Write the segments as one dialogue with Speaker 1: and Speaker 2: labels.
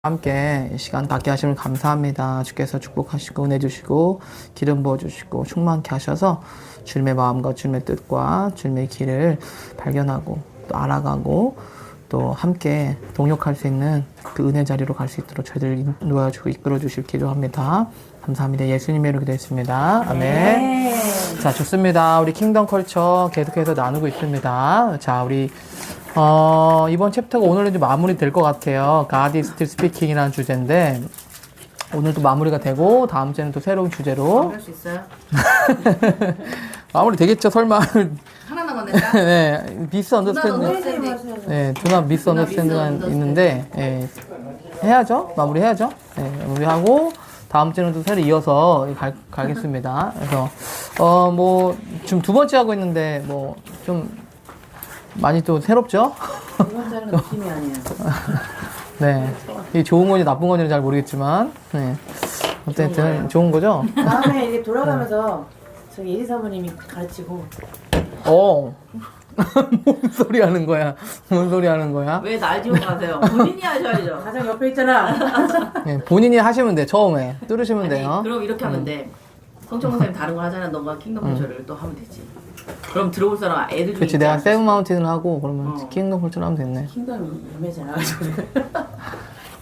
Speaker 1: 함께 시간 갖게 하시면 감사합니다. 주께서 축복하시고 은혜 주시고 기름 부어주시고 충만케 하셔서 주님의 마음과 주님의 뜻과 주님의 길을 발견하고 또 알아가고 또 함께 동역할 수 있는 그 은혜 자리로 갈 수 있도록 저희들 인도하시고 이끌어주실 기도합니다. 감사합니다. 예수님의 이름으로 기도했습니다. 아멘.
Speaker 2: 네.
Speaker 1: 자, 좋습니다. 우리 킹덤 컬처 계속해서 나누고 있습니다. 자, 우리 이번 챕터가 오늘은 좀 마무리 될 것 같아요. God is still speaking이라는 주제인데 오늘도 마무리가 되고 다음 주에는 또 새로운 주제로
Speaker 2: 할 수 있어요?
Speaker 1: 마무리 되겠죠, 설마.
Speaker 2: 하나 남았네.
Speaker 1: 네, 미스 언더스탠딩. 네, 두나 미스 언더스탠딩가 있는데 해야죠. 마무리 해야죠. 네, 마무리하고 다음 주에는 또 새로 이어서 가겠습니다. 그래서 뭐 지금 두 번째 하고 있는데 뭐 좀 많이 또 새롭죠?
Speaker 2: 두 번째는 느낌이 아니에요.
Speaker 1: 네. 이게 좋은 건지 나쁜 건지는 잘 모르겠지만, 네. 어쨌든 좋은 거죠?
Speaker 3: 다음에 이게 돌아가면서 저기 예지 사모님이 가르치고.
Speaker 1: 뭔 소리 하는 거야? 뭔 소리 하는 거야?
Speaker 2: 왜 날 지고 가세요? 본인이 하셔야죠.
Speaker 3: 가장 옆에 있잖아.
Speaker 1: 네, 본인이 하시면 돼, 처음에. 뚫으시면
Speaker 2: 아니,
Speaker 1: 돼요.
Speaker 2: 그럼 이렇게 하면 돼. 성청 목사님 다른 거 하잖아. 너가 킹덤 컬처를 또 하면 되지. 그럼 들어올 사람 애들 중에
Speaker 1: 그렇지, 내가 세븐 마운틴을 하고, 그러면 킹덤 홀처럼 하면 됐네.
Speaker 3: 킹덤이 유명해잖아.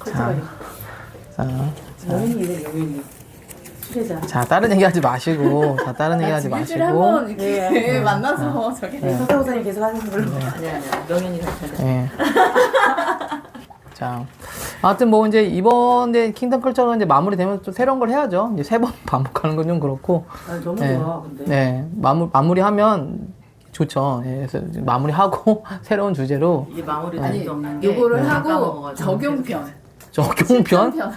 Speaker 1: 자,
Speaker 3: 여인이네, 여인이. 수레자.
Speaker 1: 자, 다른 얘기 하지 마시고, 다른 얘기 하지
Speaker 4: 일주일에
Speaker 1: 마시고.
Speaker 4: 한번 이렇게 만나서 저기
Speaker 3: 서사호사님 계속 하시는 걸로.
Speaker 2: 아니야. 명현이 가르쳐야 돼.
Speaker 1: 네. 자, 아무튼 뭐 이제 이번 킹덤 컬처가 이제 마무리되면 또 새로운 걸 해야죠. 이제 세 번 반복하는 건 좀 그렇고.
Speaker 3: 아, 너무
Speaker 1: 네.
Speaker 3: 좋아, 근데.
Speaker 1: 네, 마무리하면 좋죠. 예, 그래서 이제 마무리하고 새로운 주제로
Speaker 2: 이게 마무리
Speaker 4: 아니
Speaker 2: 될수 없는 게
Speaker 4: 요거를
Speaker 2: 다
Speaker 4: 하고
Speaker 2: 까먹어가지고.
Speaker 4: 적용편.
Speaker 1: 적용편.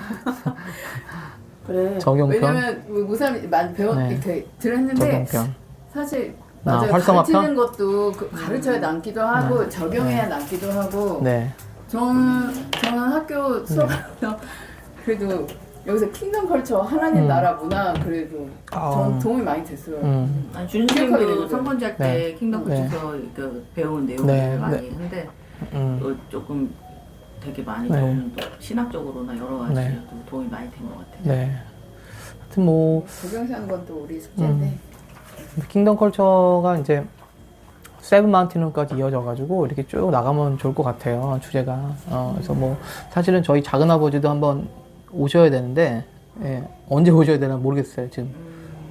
Speaker 3: 그래.
Speaker 1: 적용편.
Speaker 4: 왜냐면 무사히 많이
Speaker 1: 네.
Speaker 4: 들었는데
Speaker 1: 적용편.
Speaker 4: 사실
Speaker 1: 아,
Speaker 4: 맞아요.
Speaker 1: 활성화편?
Speaker 4: 가르치는 것도 가르쳐야 남기도 하고 적용해야 남기도 하고.
Speaker 1: 네.
Speaker 4: 저는 학교 수업에서 그래도 여기서 킹덤 컬처 하나님 나라 문화 그래도 전 도움이 많이 됐어요.
Speaker 2: 아니,
Speaker 4: 기억하게
Speaker 2: 준수님도
Speaker 4: 되거든.
Speaker 2: 성건지 할 때
Speaker 1: 네.
Speaker 2: 킹덤
Speaker 1: 네.
Speaker 2: 컬처에서 그 배운 내용을
Speaker 1: 네.
Speaker 2: 많이 한데 또 조금 되게 많이
Speaker 1: 네.
Speaker 2: 좀 또 신학적으로나 여러 가지
Speaker 1: 네.
Speaker 2: 또 도움이 많이 된 것 같아요.
Speaker 1: 네. 하여튼 뭐
Speaker 4: 적용하는 건 또 우리 숙제인데.
Speaker 1: 킹덤 컬처가 이제 세븐 마운틴까지 이어져가지고 이렇게 쭉 나가면 좋을 것 같아요, 주제가. 그래서 뭐 사실은 저희 작은 아버지도 한번 오셔야 되는데 예, 언제 오셔야 되나 모르겠어요. 지금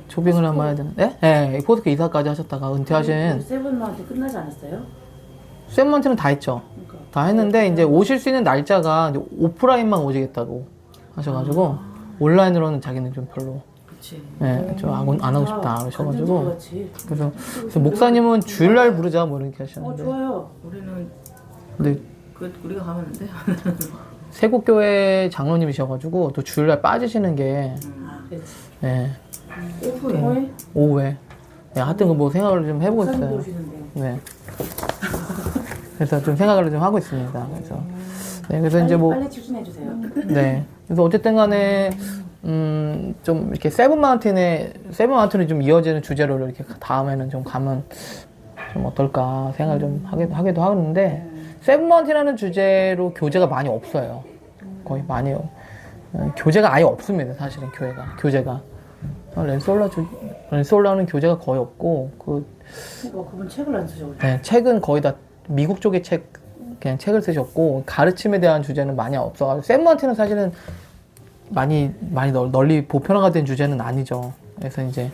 Speaker 1: 초빙을 한번 해야 되는데, 예, 포스코 이사까지 하셨다가 은퇴하신
Speaker 3: 세븐마운틴 끝나지 않았어요?
Speaker 1: 세븐 마운틴은 다 했죠.
Speaker 3: 그러니까.
Speaker 1: 다 했는데 이제 오실 수 있는 날짜가 이제 오프라인만 오시겠다고 하셔가지고 온라인으로는 자기는 좀 별로.
Speaker 2: 그치.
Speaker 1: 예, 좀 안 하고 싶다 그러셔가지고.
Speaker 3: 같이.
Speaker 1: 그래서 목사님은 주일날 부르자 뭐 이렇게 하셨는데.
Speaker 3: 좋아요.
Speaker 2: 우리는
Speaker 1: 근데
Speaker 2: 우리가 가면 안 돼.
Speaker 1: 세곡교회 장로님이셔가지고 또 주일날 빠지시는 게
Speaker 3: 아, 그렇지.
Speaker 1: 예,
Speaker 3: 오후에?
Speaker 1: 오후에. 예, 하여튼 그뭐 생각을 좀 해보고
Speaker 3: 목사님도
Speaker 1: 있어요.
Speaker 3: 오시는데.
Speaker 1: 네. 그래서 좀 생각을 좀 하고 있습니다. 그래서 네, 그래서 이제 뭐
Speaker 3: 빨리 추진해주세요.
Speaker 1: 네. 그래서 어쨌든 간에 좀 이렇게 세븐 마운틴이 좀 이어지는 주제로 이렇게 다음에는 좀 가면 좀 어떨까 생각을 좀 하기도 하는데 세븐 마운틴이라는 주제로 교재가 많이 없어요. 거의 많이 교재가 아예 없습니다. 사실은 교재가 렌솔라는 교재가 거의 없고
Speaker 3: 그분 책을 안 쓰죠.
Speaker 1: 네, 책은 거의 다 미국 쪽의 그냥 책을 쓰셨고 가르침에 대한 주제는 많이 없어가지고 세븐 마운틴은 사실은 많이 널리 보편화가 된 주제는 아니죠. 그래서 이제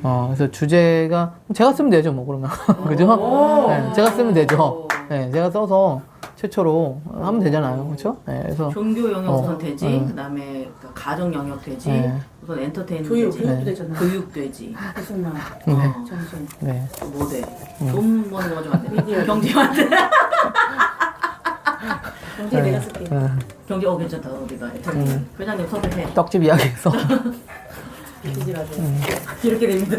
Speaker 1: 그래서 주제가 제가 쓰면 되죠, 뭐 그러면 그죠? 네, 제가 쓰면 되죠. 네, 제가 써서 최초로 하면 되잖아요, 그렇죠? 네, 그래서
Speaker 2: 종교 영역 우선 되지. 그다음에 가정 영역 되지.
Speaker 1: 네.
Speaker 2: 우선 엔터테인먼트
Speaker 3: 교육,
Speaker 2: 되지.
Speaker 3: 교육도 되잖아.
Speaker 2: 교육 되지.
Speaker 3: 무슨 말?
Speaker 1: 네,
Speaker 3: 정신.
Speaker 1: 네,
Speaker 2: 또 뭐 돼? 돈 버는 거 좀 안 돼.
Speaker 3: 미디어.
Speaker 2: 경제만 안 돼.
Speaker 3: 경제 내가 쓸게.
Speaker 2: 경제 괜찮다. 우리가 회장님 섭외해.
Speaker 1: 떡집 이야기에서
Speaker 3: 기지라서. 이렇게 됩니다.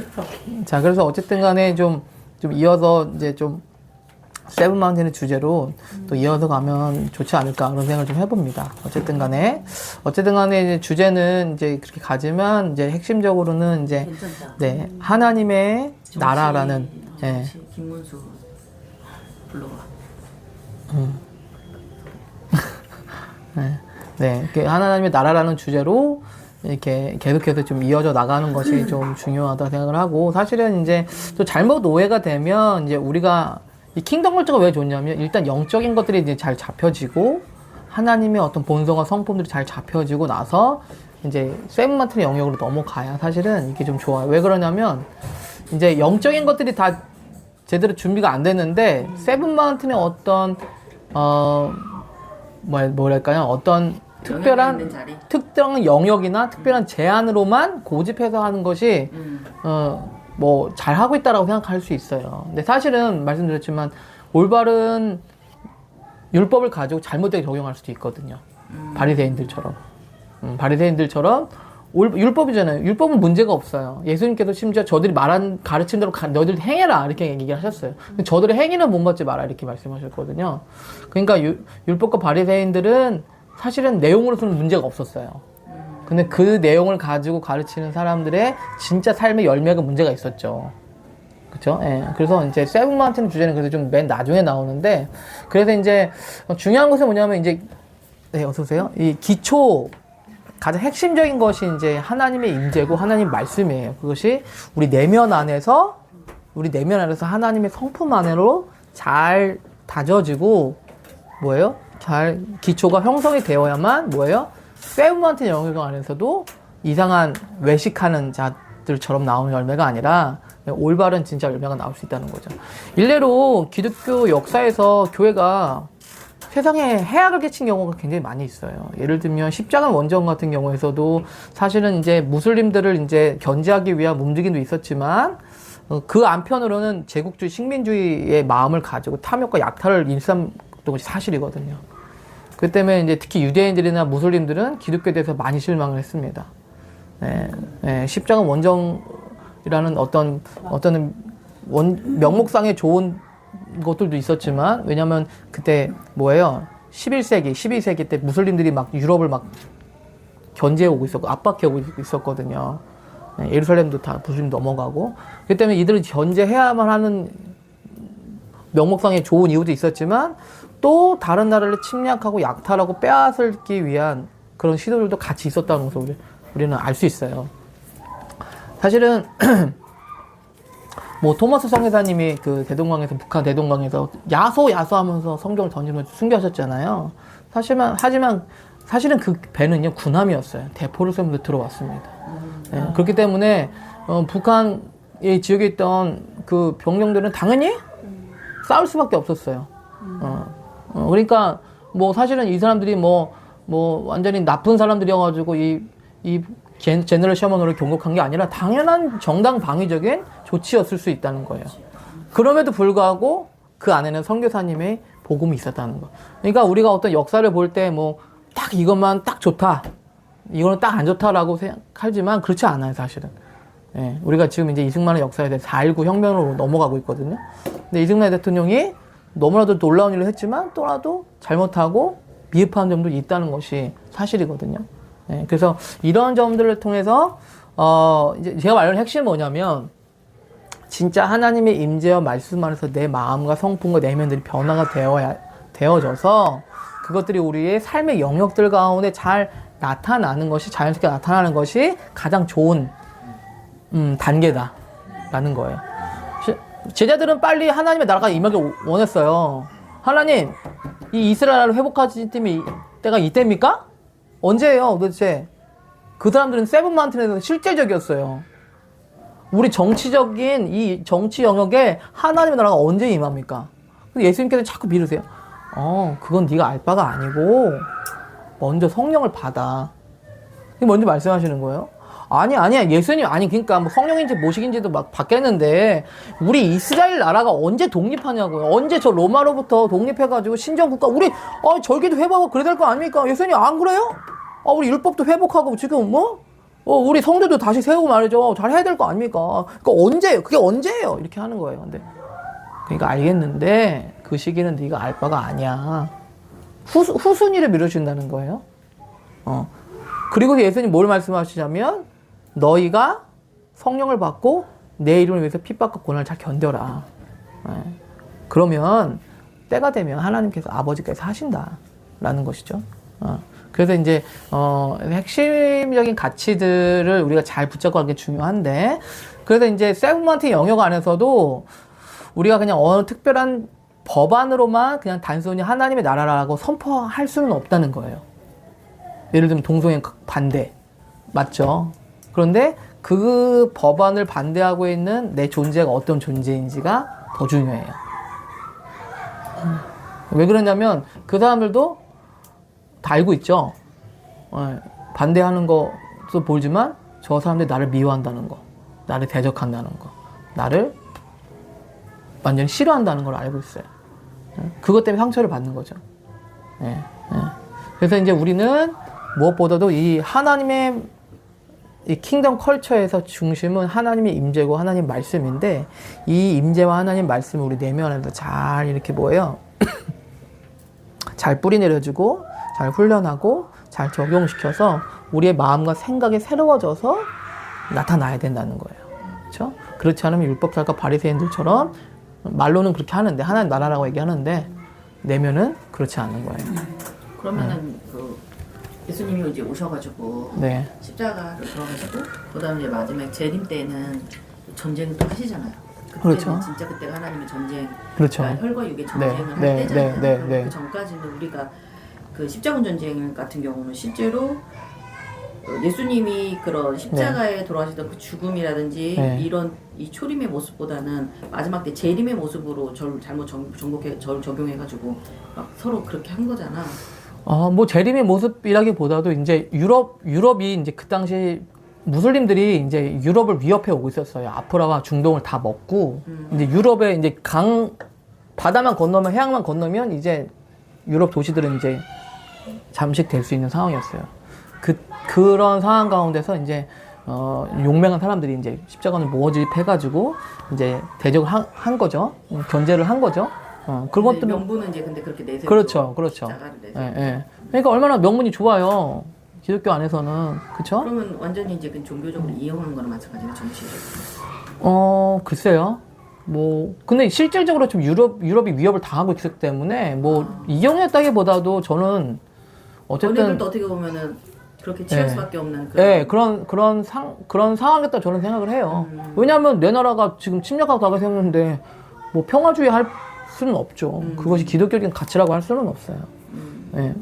Speaker 1: 자, 그래서 어쨌든 간에 좀 이어서 이제 좀 세븐 마운틴의 주제로 또 이어서 가면 좋지 않을까 그런 생각을 좀 해봅니다. 어쨌든 간에 이제 주제는 이제 그렇게 가지만 이제 핵심적으로는 이제
Speaker 3: 괜찮다.
Speaker 1: 네, 하나님의 나라라는 예.
Speaker 2: 김문수 불러와.
Speaker 1: 네. 네, 이렇게 하나님의 나라라는 주제로 이렇게 계속해서 좀 이어져 나가는 것이 좀 중요하다 생각을 하고, 사실은 이제 또 잘못 오해가 되면 이제 우리가 이 킹덤 컬처가 왜 좋냐면 일단 영적인 것들이 이제 잘 잡혀지고 하나님의 어떤 본성과 성품들이 잘 잡혀지고 나서 이제 세븐마트의 영역으로 넘어가야 사실은 이게 좀 좋아요. 왜 그러냐면 이제 영적인 것들이 다 제대로 준비가 안 됐는데 세븐마운틴의 어떤 뭐랄까요, 어떤 특별한 영역이나 특별한 제안으로만 고집해서 하는 것이 뭐 잘하고 있다라고 생각할 수 있어요. 근데 사실은 말씀드렸지만 올바른 율법을 가지고 잘못되게 적용할 수도 있거든요. 바리새인들처럼. 바리새인들처럼 율법이잖아요. 율법은 문제가 없어요. 예수님께서 심지어 저들이 말한 가르침대로 너희들 행해라 이렇게 얘기를 하셨어요. 근데 저들의 행위는 본받지 마라 이렇게 말씀하셨거든요. 그러니까 율법과 바리새인들은 사실은 내용으로서는 문제가 없었어요. 근데 그 내용을 가지고 가르치는 사람들의 진짜 삶의 열매가 문제가 있었죠. 그쵸? 예. 그래서 이제 세븐마운틴 주제는 그래서 좀 맨 나중에 나오는데, 그래서 이제 중요한 것은 뭐냐면 이제, 네, 어서오세요. 이 기초, 가장 핵심적인 것이 이제 하나님의 임재고 하나님 말씀이에요. 그것이 우리 내면 안에서 하나님의 성품 안으로 잘 다져지고, 뭐예요? 잘 기초가 형성이 되어야만 뭐예요? 세븐마운틴 영역 안에서도 이상한 외식하는 자들처럼 나오는 열매가 아니라 올바른 진짜 열매가 나올 수 있다는 거죠. 일례로 기독교 역사에서 교회가 세상에 해악을 끼친 경우가 굉장히 많이 있어요. 예를 들면 십자가 원정 같은 경우에서도 사실은 이제 무슬림들을 이제 견제하기 위한 움직임도 있었지만 그 한편으로는 제국주의, 식민주의의 마음을 가지고 탐욕과 약탈을 일삼던 것이 사실이거든요. 그 때문에 이제 특히 유대인들이나 무슬림들은 기독교에 대해서 많이 실망을 했습니다. 십자가 원정이라는 어떤 명목상의 좋은 것들도 있었지만, 왜냐면 그때 뭐예요? 11세기, 12세기 때 무슬림들이 막 유럽을 막 견제해 오고 있었고 압박해 오고 있었거든요. 예루살렘도 다 무슬림 넘어가고. 그 때문에 이들을 견제해야만 하는 명목상의 좋은 이유도 있었지만, 또 다른 나라를 침략하고 약탈하고 빼앗기 위한 그런 시도들도 같이 있었다는 것을 우리는 알 수 있어요. 사실은 뭐 토마스 성회사님이 그 대동강에서, 북한 대동강에서 야소하면서 성경을 던지면서 순교하셨잖아요. 하지만 사실은 그 배는요 군함이었어요. 대포를 쏘면서 들어왔습니다. 그렇기 때문에 북한의 지역에 있던 그 병력들은 당연히 싸울 수밖에 없었어요. 그러니까 뭐 사실은 이 사람들이 뭐 완전히 나쁜 사람들이어가지고 이 제너럴 셔먼으로 경고한 게 아니라 당연한 정당방위적인 조치였을 수 있다는 거예요. 그럼에도 불구하고 그 안에는 선교사님의 복음이 있었다는 거. 그러니까 우리가 어떤 역사를 볼 때 뭐 딱 이것만 딱 좋다, 이거는 딱 안 좋다라고 생각하지만 그렇지 않아요, 사실은. 예, 우리가 지금 이제 이승만의 역사에 대해 4.19 혁명으로 넘어가고 있거든요. 근데 이승만 대통령이 너무나도 놀라운 일을 했지만 또라도 잘못하고 미흡한 점도 있다는 것이 사실이거든요. 네, 그래서 이런 점들을 통해서 이제 제가 말하는 핵심은 뭐냐면, 진짜 하나님의 임재와 말씀 안에서 내 마음과 성품과 내면들이 변화가 되어져서 그것들이 우리의 삶의 영역들 가운데 잘 나타나는 것이, 자연스럽게 나타나는 것이 가장 좋은 단계다라는 거예요. 제자들은 빨리 하나님의 나라가 임하길 원했어요. 하나님, 이 이스라엘을 회복하실 때가 이때입니까? 언제예요, 도대체? 그 사람들은 세븐마운틴에서 실제적이었어요. 우리 정치적인 이 정치 영역에 하나님의 나라가 언제 임합니까? 근데 예수님께서 자꾸 미루세요. 그건 네가 알 바가 아니고 먼저 성령을 받아. 이게 먼저 말씀하시는 거예요. 아니야. 예수님, 그러니까 뭐 성령인지 모식인지도 막 받겠는데, 우리 이스라엘 나라가 언제 독립하냐고요. 언제 저 로마로부터 독립해가지고 신정국가, 우리, 절기도 회복하고 그래야 될 거 아닙니까? 예수님, 안 그래요? 우리 율법도 회복하고, 지금 우리 성도도 다시 세우고 말이죠. 잘 해야 될 거 아닙니까? 그러니까 언제예요? 그게 언제예요? 이렇게 하는 거예요. 근데, 그러니까 알겠는데, 그 시기는 네가 알 바가 아니야. 후순위를 미루신다는 거예요. 그리고 예수님 뭘 말씀하시냐면, 너희가 성령을 받고 내 이름을 위해서 핍박과 고난을 잘 견뎌라. 그러면 때가 되면 하나님께서, 아버지께서 하신다라는 것이죠. 그래서 이제 핵심적인 가치들을 우리가 잘 붙잡고 가는 게 중요한데, 그래서 이제 세븐마운틴 영역 안에서도 우리가 그냥 어느 특별한 법안으로만 그냥 단순히 하나님의 나라라고 선포할 수는 없다는 거예요. 예를 들면 동성애 반대, 맞죠? 그런데 그 법안을 반대하고 있는 내 존재가 어떤 존재인지가 더 중요해요. 왜 그러냐면 그 사람들도 다 알고 있죠. 반대하는 것도 보지만 저 사람들이 나를 미워한다는 거, 나를 대적한다는 거, 나를 완전히 싫어한다는 걸 알고 있어요. 그것 때문에 상처를 받는 거죠. 그래서 이제 우리는 무엇보다도 이 하나님의 이 킹덤 컬처에서 중심은 하나님의 임재고 하나님 말씀인데, 이 임재와 하나님 말씀을 우리 내면 안에서 잘 이렇게 뭐예요? 잘 뿌리 내려주고 잘 훈련하고 잘 적용시켜서 우리의 마음과 생각이 새로워져서 나타나야 된다는 거예요. 그렇죠? 그렇지 않으면 율법살과 바리새인들처럼 말로는 그렇게 하는데, 하나님 나라라고 얘기하는데 내면은 그렇지 않은 거예요.
Speaker 2: 그러면은 그 예수님이 이제 오셔가지고
Speaker 1: 네.
Speaker 2: 십자가를 들어가시고 그다음에 이제 마지막 재림 때는 전쟁을 또 하시잖아요. 그때는
Speaker 1: 그렇죠.
Speaker 2: 진짜 그때가 하나님의 전쟁,
Speaker 1: 그렇죠.
Speaker 2: 그러니까 혈과 육의 전쟁을
Speaker 1: 네,
Speaker 2: 할
Speaker 1: 네,
Speaker 2: 때잖아요.
Speaker 1: 네,
Speaker 2: 그럼
Speaker 1: 네.
Speaker 2: 그 전까지는 우리가 그 십자군 전쟁 같은 경우는 실제로 예수님이 그런 십자가에 돌아가시던 그 죽음이라든지
Speaker 1: 네.
Speaker 2: 이런 이 초림의 모습보다는 마지막 때 재림의 모습으로 저를 잘못 저를 적용해가지고 막 서로 그렇게 한 거잖아.
Speaker 1: 뭐 재림의 모습이라기보다도 이제 유럽이 이제 그 당시 무슬림들이 이제 유럽을 위협해 오고 있었어요. 아프라와 중동을 다 먹고 이제 유럽에 이제 바다만 건너면, 해양만 건너면 이제 유럽 도시들은 이제 잠식될 수 있는 상황이었어요. 그런 상황 가운데서 이제 용맹한 사람들이 이제 십자가를 모집해가지고 이제 대적을 한 거죠. 견제를 한 거죠. 그것도
Speaker 2: 명분은 이제 근데 그렇게 내세우고
Speaker 1: 그렇죠.
Speaker 2: 십자가를 내세우고.
Speaker 1: 예. 그러니까 얼마나 명분이 좋아요. 기독교 안에서는. 그렇죠?
Speaker 2: 그러면 완전히 이제 그 종교적으로 이용하는 거랑 마찬가지네, 정치적으로.
Speaker 1: 글쎄요. 근데 실질적으로 좀 유럽이 위협을 당하고 있기 때문에 이용했다기보다도 저는 어쨌든
Speaker 2: 너네들도 어떻게 보면은 그렇게 취할
Speaker 1: 네.
Speaker 2: 수밖에 없는
Speaker 1: 그런 상황이었다 저는 생각을 해요. 왜냐하면 내 나라가 지금 침략하고 나가겠는데 뭐 평화주의 할 수는 없죠. 그것이 기독교적인 가치라고 할 수는 없어요. 예.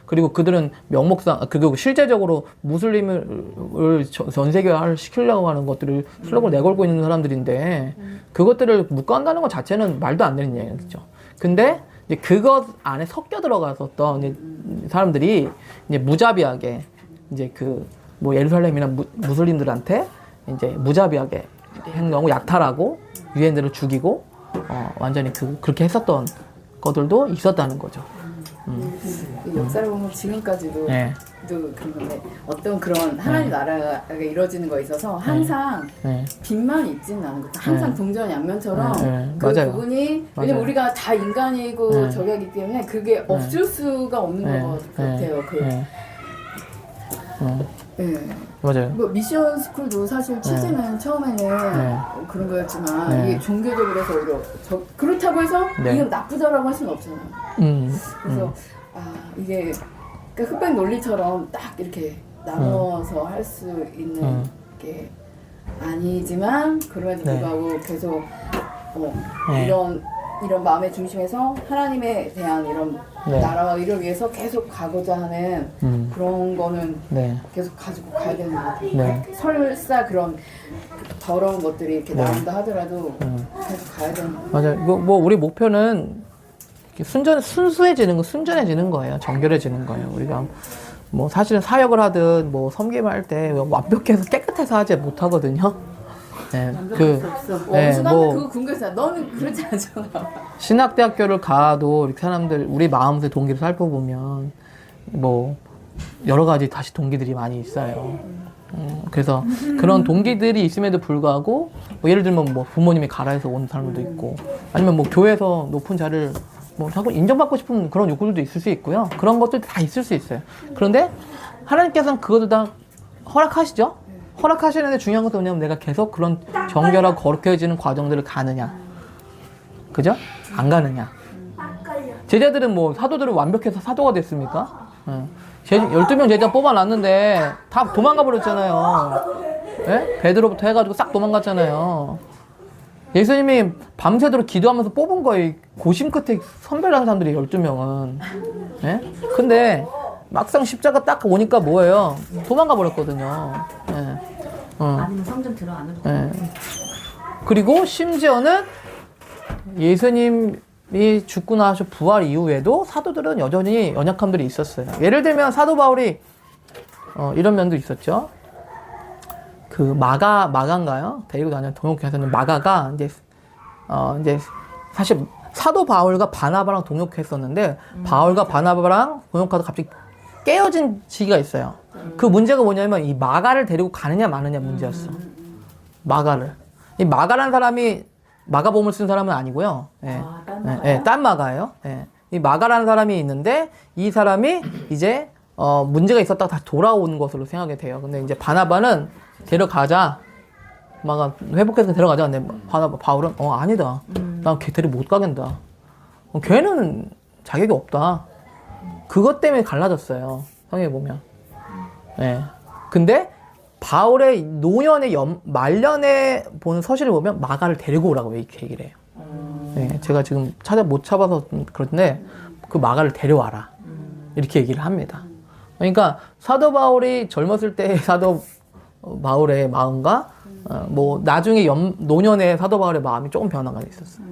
Speaker 1: 그리고 그들은 명목상, 그리고 실제적으로 무슬림을 전 세계화를 시키려고 하는 것들을 슬로건을 내걸고 있는 사람들인데, 그것들을 묵과한다는 것 자체는 말도 안 되는 얘기죠. 근데 이제 그것 안에 섞여 들어갔었던 이제 사람들이 이제 무자비하게 이제 예루살렘이나 무슬림들한테 이제 무자비하게 행동하고 약탈하고 유대인들을 죽이고 완전히 그렇게 했었던 것들도 있었다는 거죠.
Speaker 4: 역사를 보면 지금까지도
Speaker 1: 네.
Speaker 4: 또 그런 건데, 어떤 그런 하나님 나라가 이루어지는 거에 있어서 항상
Speaker 1: 네.
Speaker 4: 빚만 있지는 않은 거죠. 항상
Speaker 1: 네.
Speaker 4: 동전 양면처럼
Speaker 1: 네.
Speaker 4: 그
Speaker 1: 맞아요.
Speaker 4: 부분이,
Speaker 1: 맞아요.
Speaker 4: 왜냐면 우리가 다 인간이고
Speaker 1: 네.
Speaker 4: 저기하기 때문에 그게 없을 수가 없는 것 같아요.
Speaker 1: 맞아요.
Speaker 4: 뭐 미션 스쿨도 사실 취지는 처음에는 그런 거였지만 이게 종교적으로 해서 오히려 그렇다고 해서 이건 나쁘다라고 할 수는 없잖아요. 그래서 이게 그러니까 흑백 논리처럼 딱 이렇게 나눠서 할 수 있는 게 아니지만, 그럼에도 불구하고 계속 이런 마음의 중심에서 하나님에 대한 이런 나라와 일을 위해서 계속 가고자 하는 그런 거는 계속 가지고 가야 되는 것 같아요. 설사 그런 더러운 것들이 이렇게 나온다 하더라도 계속 가야 되는 것 같아요.
Speaker 1: 맞아요. 우리 목표는 순전해지는 거예요. 정결해지는 거예요. 우리가 사실은 사역을 하든 섬김을 할 때 완벽해서 깨끗해서 하지 못하거든요.
Speaker 4: 그거 궁금해서. 너는 그렇지 않잖아.
Speaker 1: 신학대학교를 가도 이렇게 사람들, 우리 마음의 동기를 살펴보면 여러 가지 다시 동기들이 많이 있어요. 그래서 그런 동기들이 있음에도 불구하고 예를 들면 부모님이 가라해서 온 사람도 있고, 아니면 교회에서 높은 자리를 자꾸 인정받고 싶은 그런 욕구들도 있을 수 있고요. 그런 것들도 다 있을 수 있어요. 그런데 하나님께서는 그것도 다 허락하시죠. 허락하시는데 중요한 것은 뭐냐면 내가 계속 그런 정결하고 거룩해지는 과정들을 가느냐, 그죠? 안 가느냐. 제자들은 사도들은 완벽해서 사도가 됐습니까? 12명 제자 뽑아놨는데 다 도망가 버렸잖아요. 예? 베드로부터 해가지고 싹 도망갔잖아요. 예수님이 밤새도록 기도하면서 뽑은 거예요. 고심 끝에 선별한 사람들이 12명은. 예? 근데 막상 십자가 딱 오니까 뭐예요? 도망가 버렸거든요. 예.
Speaker 2: 아니면 성전 들어가는 거.
Speaker 1: 예. 그리고 심지어는 예수님이 죽고 나서 부활 이후에도 사도들은 여전히 연약함들이 있었어요. 예를 들면 사도 바울이 이런 면도 있었죠. 그 마가인가요? 데리고 다니는 동역했었는 마가가 이제 사실 사도 바울과 바나바랑 동역했었는데 바울과 바나바랑 동역하다 갑자기 깨어진 시기가 있어요. 그 문제가 뭐냐면 이 마가를 데리고 가느냐 마느냐 문제였어. 마가를. 이 마가라는 사람이 마가복음을 쓴 사람은 아니고요. 예.
Speaker 3: 딴 마가요?
Speaker 1: 예, 딴 마가예요. 예. 이 마가라는 사람이 있는데 이 사람이 이제 문제가 있었다가 다시 돌아오는 것으로 생각이 돼요. 근데 이제 바나바는 데려가자. 마가 회복해서 데려가자. 근데 바울은 아니다. 난 걔 데리고 못 가겠다. 걔는 자격이 없다. 그것 때문에 갈라졌어요. 성경에 보면. 예. 근데 바울의 노년의 말년에 보는 서신을 보면 마가를 데리고 오라고 이렇게 얘기를 해요. 예, 제가 지금 못 찾아봐서 그런데 그 마가를 데려와라. 이렇게 얘기를 합니다. 그러니까 사도 바울이 젊었을 때 사도 바울의 마음과 뭐 나중에 노년의 사도 바울의 마음이 조금 변화가 있었어요.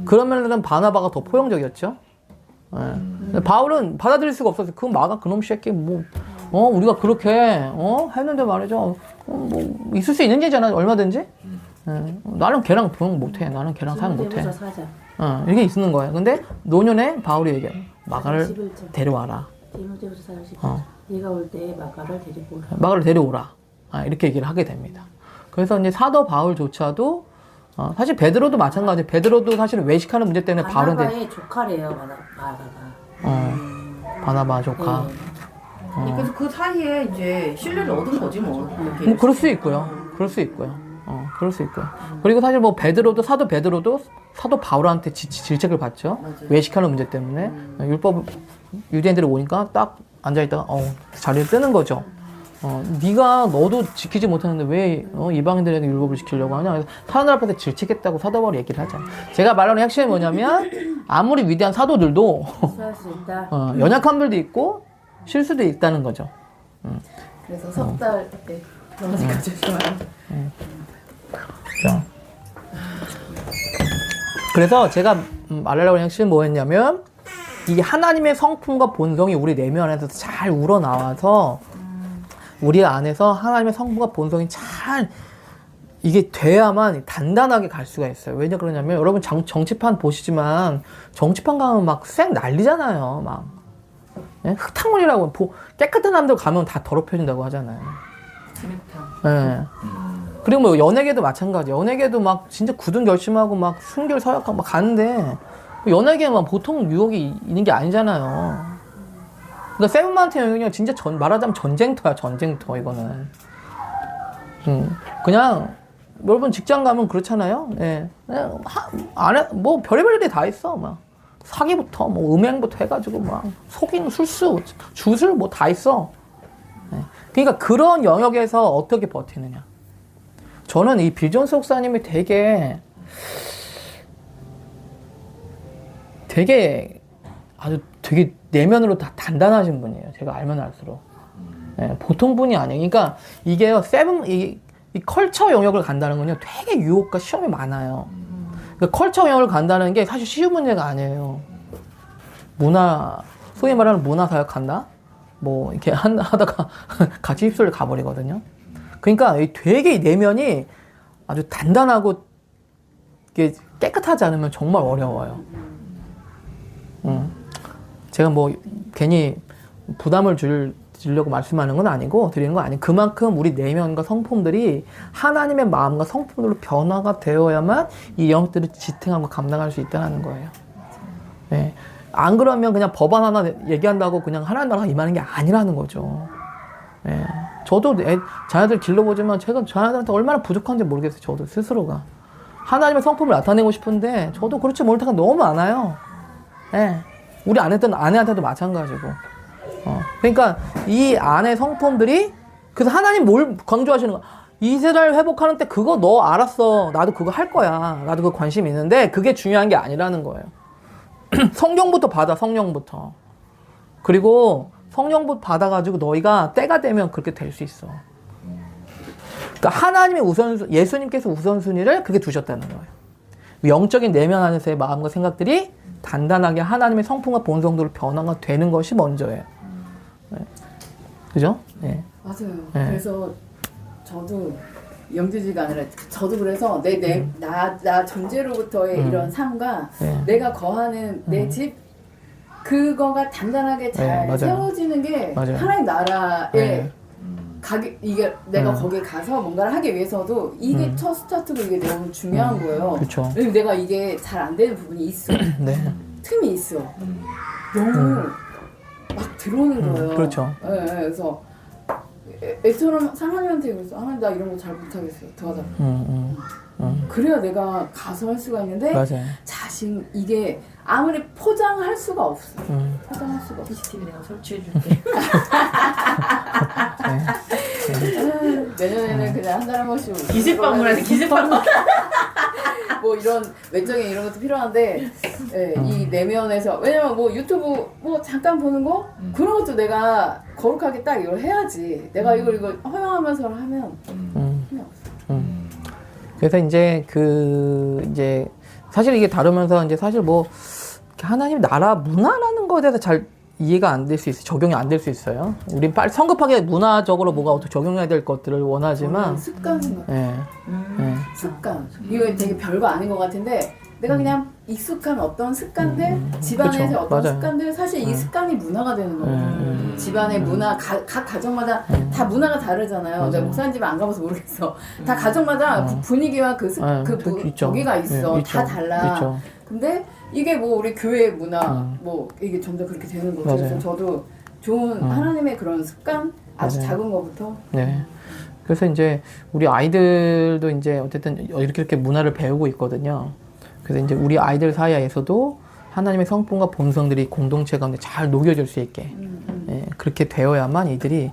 Speaker 1: 그러면은 바나바가 더 포용적이었죠. 예. 바울은 받아들일 수가 없었어요. 그 마가 그놈 새끼 우리가 그렇게 했는데 말이죠. 뭐 있을 수 있는 얘기잖아. 얼마든지. 예. 나는 걔랑 동행 못해. 나는 걔랑 사용 못해. 이게 있는 거예요. 근데 노년에 바울이 얘기해요. 마가를 데려와라.
Speaker 3: 디모데후서 4장 네가 올 때 마가를 데리고 오라.
Speaker 1: 마가를 데려오라. 이렇게 얘기를 하게 됩니다. 그래서 이제 사도 바울조차도 사실 베드로도 마찬가지. 베드로도 사실은 외식하는 문제 때문에 바울한테
Speaker 3: 바나바의 조카래요. 마가가.
Speaker 1: 바나바 조카.
Speaker 2: 그래서 그 사이에 이제 신뢰를 얻은 거지 뭐.
Speaker 1: 뭐 그럴 수 있고요. 그럴 수 있고요. 그럴 수 있고요. 그리고 사실 뭐 사도 베드로도 사도 바울한테 질책을 받죠.
Speaker 2: 맞아요.
Speaker 1: 외식하는 문제 때문에 율법 유대인들이 오니까 딱 앉아 있다가 자리를 뜨는 거죠. 너도 지키지 못하는데 왜 이방인들에게 율법을 지키려고 하냐. 그래서 사람들 앞에서 질책했다고 사도 바울이 얘기를 하잖아요. 제가 말하는 핵심이 뭐냐면 아무리 위대한 사도들도
Speaker 3: 수할 수 있다.
Speaker 1: 연약함들도 있고 실수도 있다는 거죠.
Speaker 4: 그래서 석 달 때 넘어지까지
Speaker 1: 그래서 제가 말하려고 하는 핵심은 뭐였냐면 이게 하나님의 성품과 본성이 우리 내면 안에서 잘 우러나와서 우리 안에서 하나님의 성품과 본성이 잘 이게 돼야만 단단하게 갈 수가 있어요. 왜냐 그러냐면 여러분 정치판 보시지만 정치판 가면 막 쌩 난리잖아요. 막 흙탕물이라고 깨끗한 사람들 가면 다 더럽혀진다고 하잖아요. 네. 그리고 뭐 연예계도 마찬가지. 연예계도 막 진짜 굳은 결심하고 막 순결 서약하고 막 가는데 연예계만 보통 유혹이 있는 게 아니잖아요. 그러니까 세븐마운틴 그냥 진짜 말하자면 전쟁터야. 전쟁터 이거는. 그냥 여러분 직장 가면 그렇잖아요. 예. 안에 뭐 별의별 일이 다 있어. 막 사기부터 뭐 음행부터 해가지고 막 속이는 술수 주술 뭐 다 있어. 예. 그러니까 그런 영역에서 어떻게 버티느냐. 저는 이 빌 존스 목사님이 되게 내면으로 다 단단하신 분이에요. 제가 알면 알수록. 예, 보통 분이 아니에요. 그러니까 이게요, 이 컬처 영역을 간다는 건요, 되게 유혹과 시험이 많아요. 그러니까 컬처 영역을 간다는 게 사실 쉬운 문제가 아니에요. 소위 말하는 문화사역 간다? 뭐, 이렇게 하다가 같이 휩쓸려 가버리거든요. 그러니까 되게 내면이 아주 단단하고 이게 깨끗하지 않으면 정말 어려워요. 제가 뭐 괜히 부담을 주려고 말씀하는 건 아니고 드리는 건 아니고 그만큼 우리 내면과 성품들이 하나님의 마음과 성품들로 변화가 되어야만 이 영역들을 지탱하고 감당할 수 있다는 거예요. 네. 안 그러면 그냥 법안 하나 얘기한다고 그냥 하나님 나라가 임하는 게 아니라는 거죠. 네. 저도 자녀들 길러보지만 제가 자녀들한테 얼마나 부족한지 모르겠어요. 저도 스스로가. 하나님의 성품을 나타내고 싶은데 저도 그렇지 못할 때가 너무 많아요. 네. 우리 아내한테도 마찬가지고. 그러니까 이 안의 성품들이 그래서 하나님 뭘 강조하시는 거야? 이스라엘 회복하는 때 그거 너 알았어. 나도 그거 할 거야. 나도 그 관심 있는데 그게 중요한 게 아니라는 거예요. 성령부터 받아, 성령부터. 그리고 성령부터 받아가지고 너희가 때가 되면 그렇게 될 수 있어. 그러니까 하나님의 예수님께서 우선순위를 그렇게 두셨다는 거예요. 영적인 내면 안에서의 마음과 생각들이 단단하게 하나님의 성품과 본성대로 변화가 되는 것이 먼저예요. 네. 그죠? 네.
Speaker 4: 맞아요.
Speaker 1: 네.
Speaker 4: 그래서 저도 영주주의가 아니라 저도 그래서 나 전제로부터의 이런 삶과 내가 거하는 내 집 그거가 단단하게 잘
Speaker 1: 맞아요.
Speaker 4: 세워지는 게
Speaker 1: 맞아요.
Speaker 4: 하나님 나라에 이게 내가 거기에 가서 뭔가를 하기 위해서도 이게 첫 스타트고 이게 너무 중요한 거예요.
Speaker 1: 그쵸.
Speaker 4: 왜냐면 내가 이게 잘 안 되는 부분이 있어.
Speaker 1: 네.
Speaker 4: 틈이 있어. 너무 막 들어오는 거예요.
Speaker 1: 그렇죠.
Speaker 4: 네, 그래서 애처럼 하나님한테 그랬어. 하나님 나 이런 거 잘 못하겠어요. 도와달라. 그래야 내가 가서 할 수가 있는데
Speaker 1: 맞아요.
Speaker 4: 자신 이게 아무리 포장할 수가 없어. 포장할 수가 없어.
Speaker 2: CCTV 내가 설치해줄게.
Speaker 4: 내년에는 그냥 한 달에 한 번씩
Speaker 2: 기습방문하지, 기습방문.
Speaker 4: 뭐 이런 외적인 이런 것도 필요한데 이 내면에서 왜냐면 뭐 유튜브 뭐 잠깐 보는 거 그런 것도 내가 거룩하게 딱 이걸 해야지. 내가 이걸 허용하면서 하면 힘이 없어.
Speaker 1: 그래서 이제 사실 이게 다루면서 이제 사실 뭐 하나님 나라 문화라는 거에 대해서 잘 이해가 안 될 수 있어요. 적용이 안 될 수 있어요. 우린 빨리 성급하게 문화적으로 뭐가 어떻게 적용해야 될 것들을 원하지만
Speaker 4: 습관 생각. 습관. 이거 되게 별거 아닌 것 같은데 내가 그냥 익숙한 어떤 습관들, 집안에서
Speaker 1: 그쵸,
Speaker 4: 어떤
Speaker 1: 맞아요.
Speaker 4: 습관들 사실 이 습관이 문화가 되는 거예요. 집안의 문화, 각 가정마다 다 문화가 다르잖아요. 내가 목사님 집에 안 가봐서 모르겠어. 다 가정마다 분위기와
Speaker 1: 있죠.
Speaker 4: 거기가 있어.
Speaker 1: 있죠.
Speaker 4: 다 달라.
Speaker 1: 있죠.
Speaker 4: 근데 이게 뭐 우리 교회 문화, 뭐 이게 점점 그렇게 되는 거죠. 그래서 저도 좋은 하나님의 그런 습관, 아주
Speaker 1: 맞아요.
Speaker 4: 작은 거부터.
Speaker 1: 네. 그래서 이제 우리 아이들도 이제 어쨌든 이렇게 문화를 배우고 있거든요. 그래서 이제 우리 아이들 사이에서도 하나님의 성품과 본성들이 공동체 가운데 잘 녹여질 수 있게 그렇게 되어야만 이들이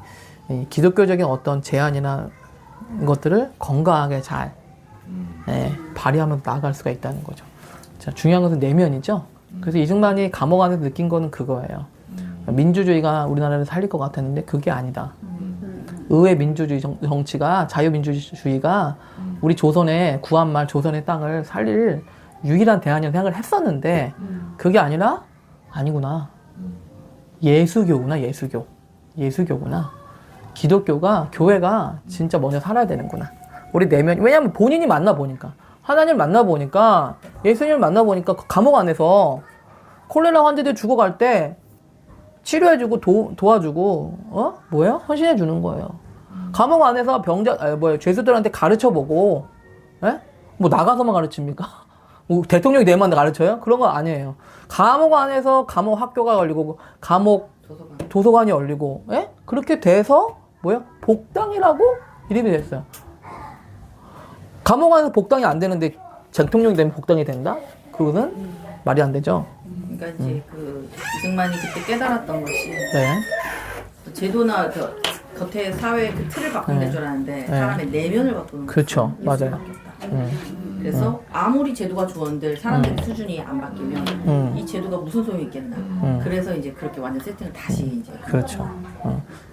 Speaker 1: 기독교적인 어떤 제안이나 것들을 건강하게 잘 발휘하면서 나아갈 수가 있다는 거죠. 자, 중요한 것은 내면이죠. 그래서 이승만이 감옥 안에서 느낀 거는 그거예요. 민주주의가 우리나라를 살릴 것 같았는데 그게 아니다. 의회 민주주의 정치가 자유민주주의가 우리 조선의 구한말 조선의 땅을 살릴 유일한 대안이라고 생각을 했었는데 그게 아니라 아니구나. 예수교구나. 예수교구나. 기독교가 교회가 진짜 먼저 살아야 되는구나. 우리 내면 왜냐하면 본인이 만나보니까 하나님을 만나보니까 예수님을 만나보니까 감옥 안에서 콜레라 환자들 죽어갈 때 치료해주고 도와주고 뭐예요? 헌신해주는 거예요. 감옥 안에서 죄수들한테 가르쳐보고 뭐 나가서만 가르칩니까? 뭐 대통령이 내만 가르쳐요? 그런 거 아니에요. 감옥 안에서 감옥 학교가 열리고 감옥 도서관이 열리고 그렇게 돼서 뭐예요? 복당이라고 이름이 됐어요. 감옥 안에서 복당이 안 되는데 대통령이 되면 복당이 된다? 그것은 말이 안 되죠.
Speaker 2: 그러니까 이제 그 이승만이 그때 깨달았던 것이
Speaker 1: 네.
Speaker 2: 제도나 겉에 사회의 그 틀을 바꾸는 줄 알았는데 사람의 내면을 바꾸는
Speaker 1: 그렇죠. 맞아요.
Speaker 2: 그래서 아무리 제도가 좋은들 사람들의 수준이 안 바뀌면 이 제도가 무슨 소용이 있겠나. 그래서 이제 그렇게 완전 세팅을 다시 이제
Speaker 1: 그렇죠.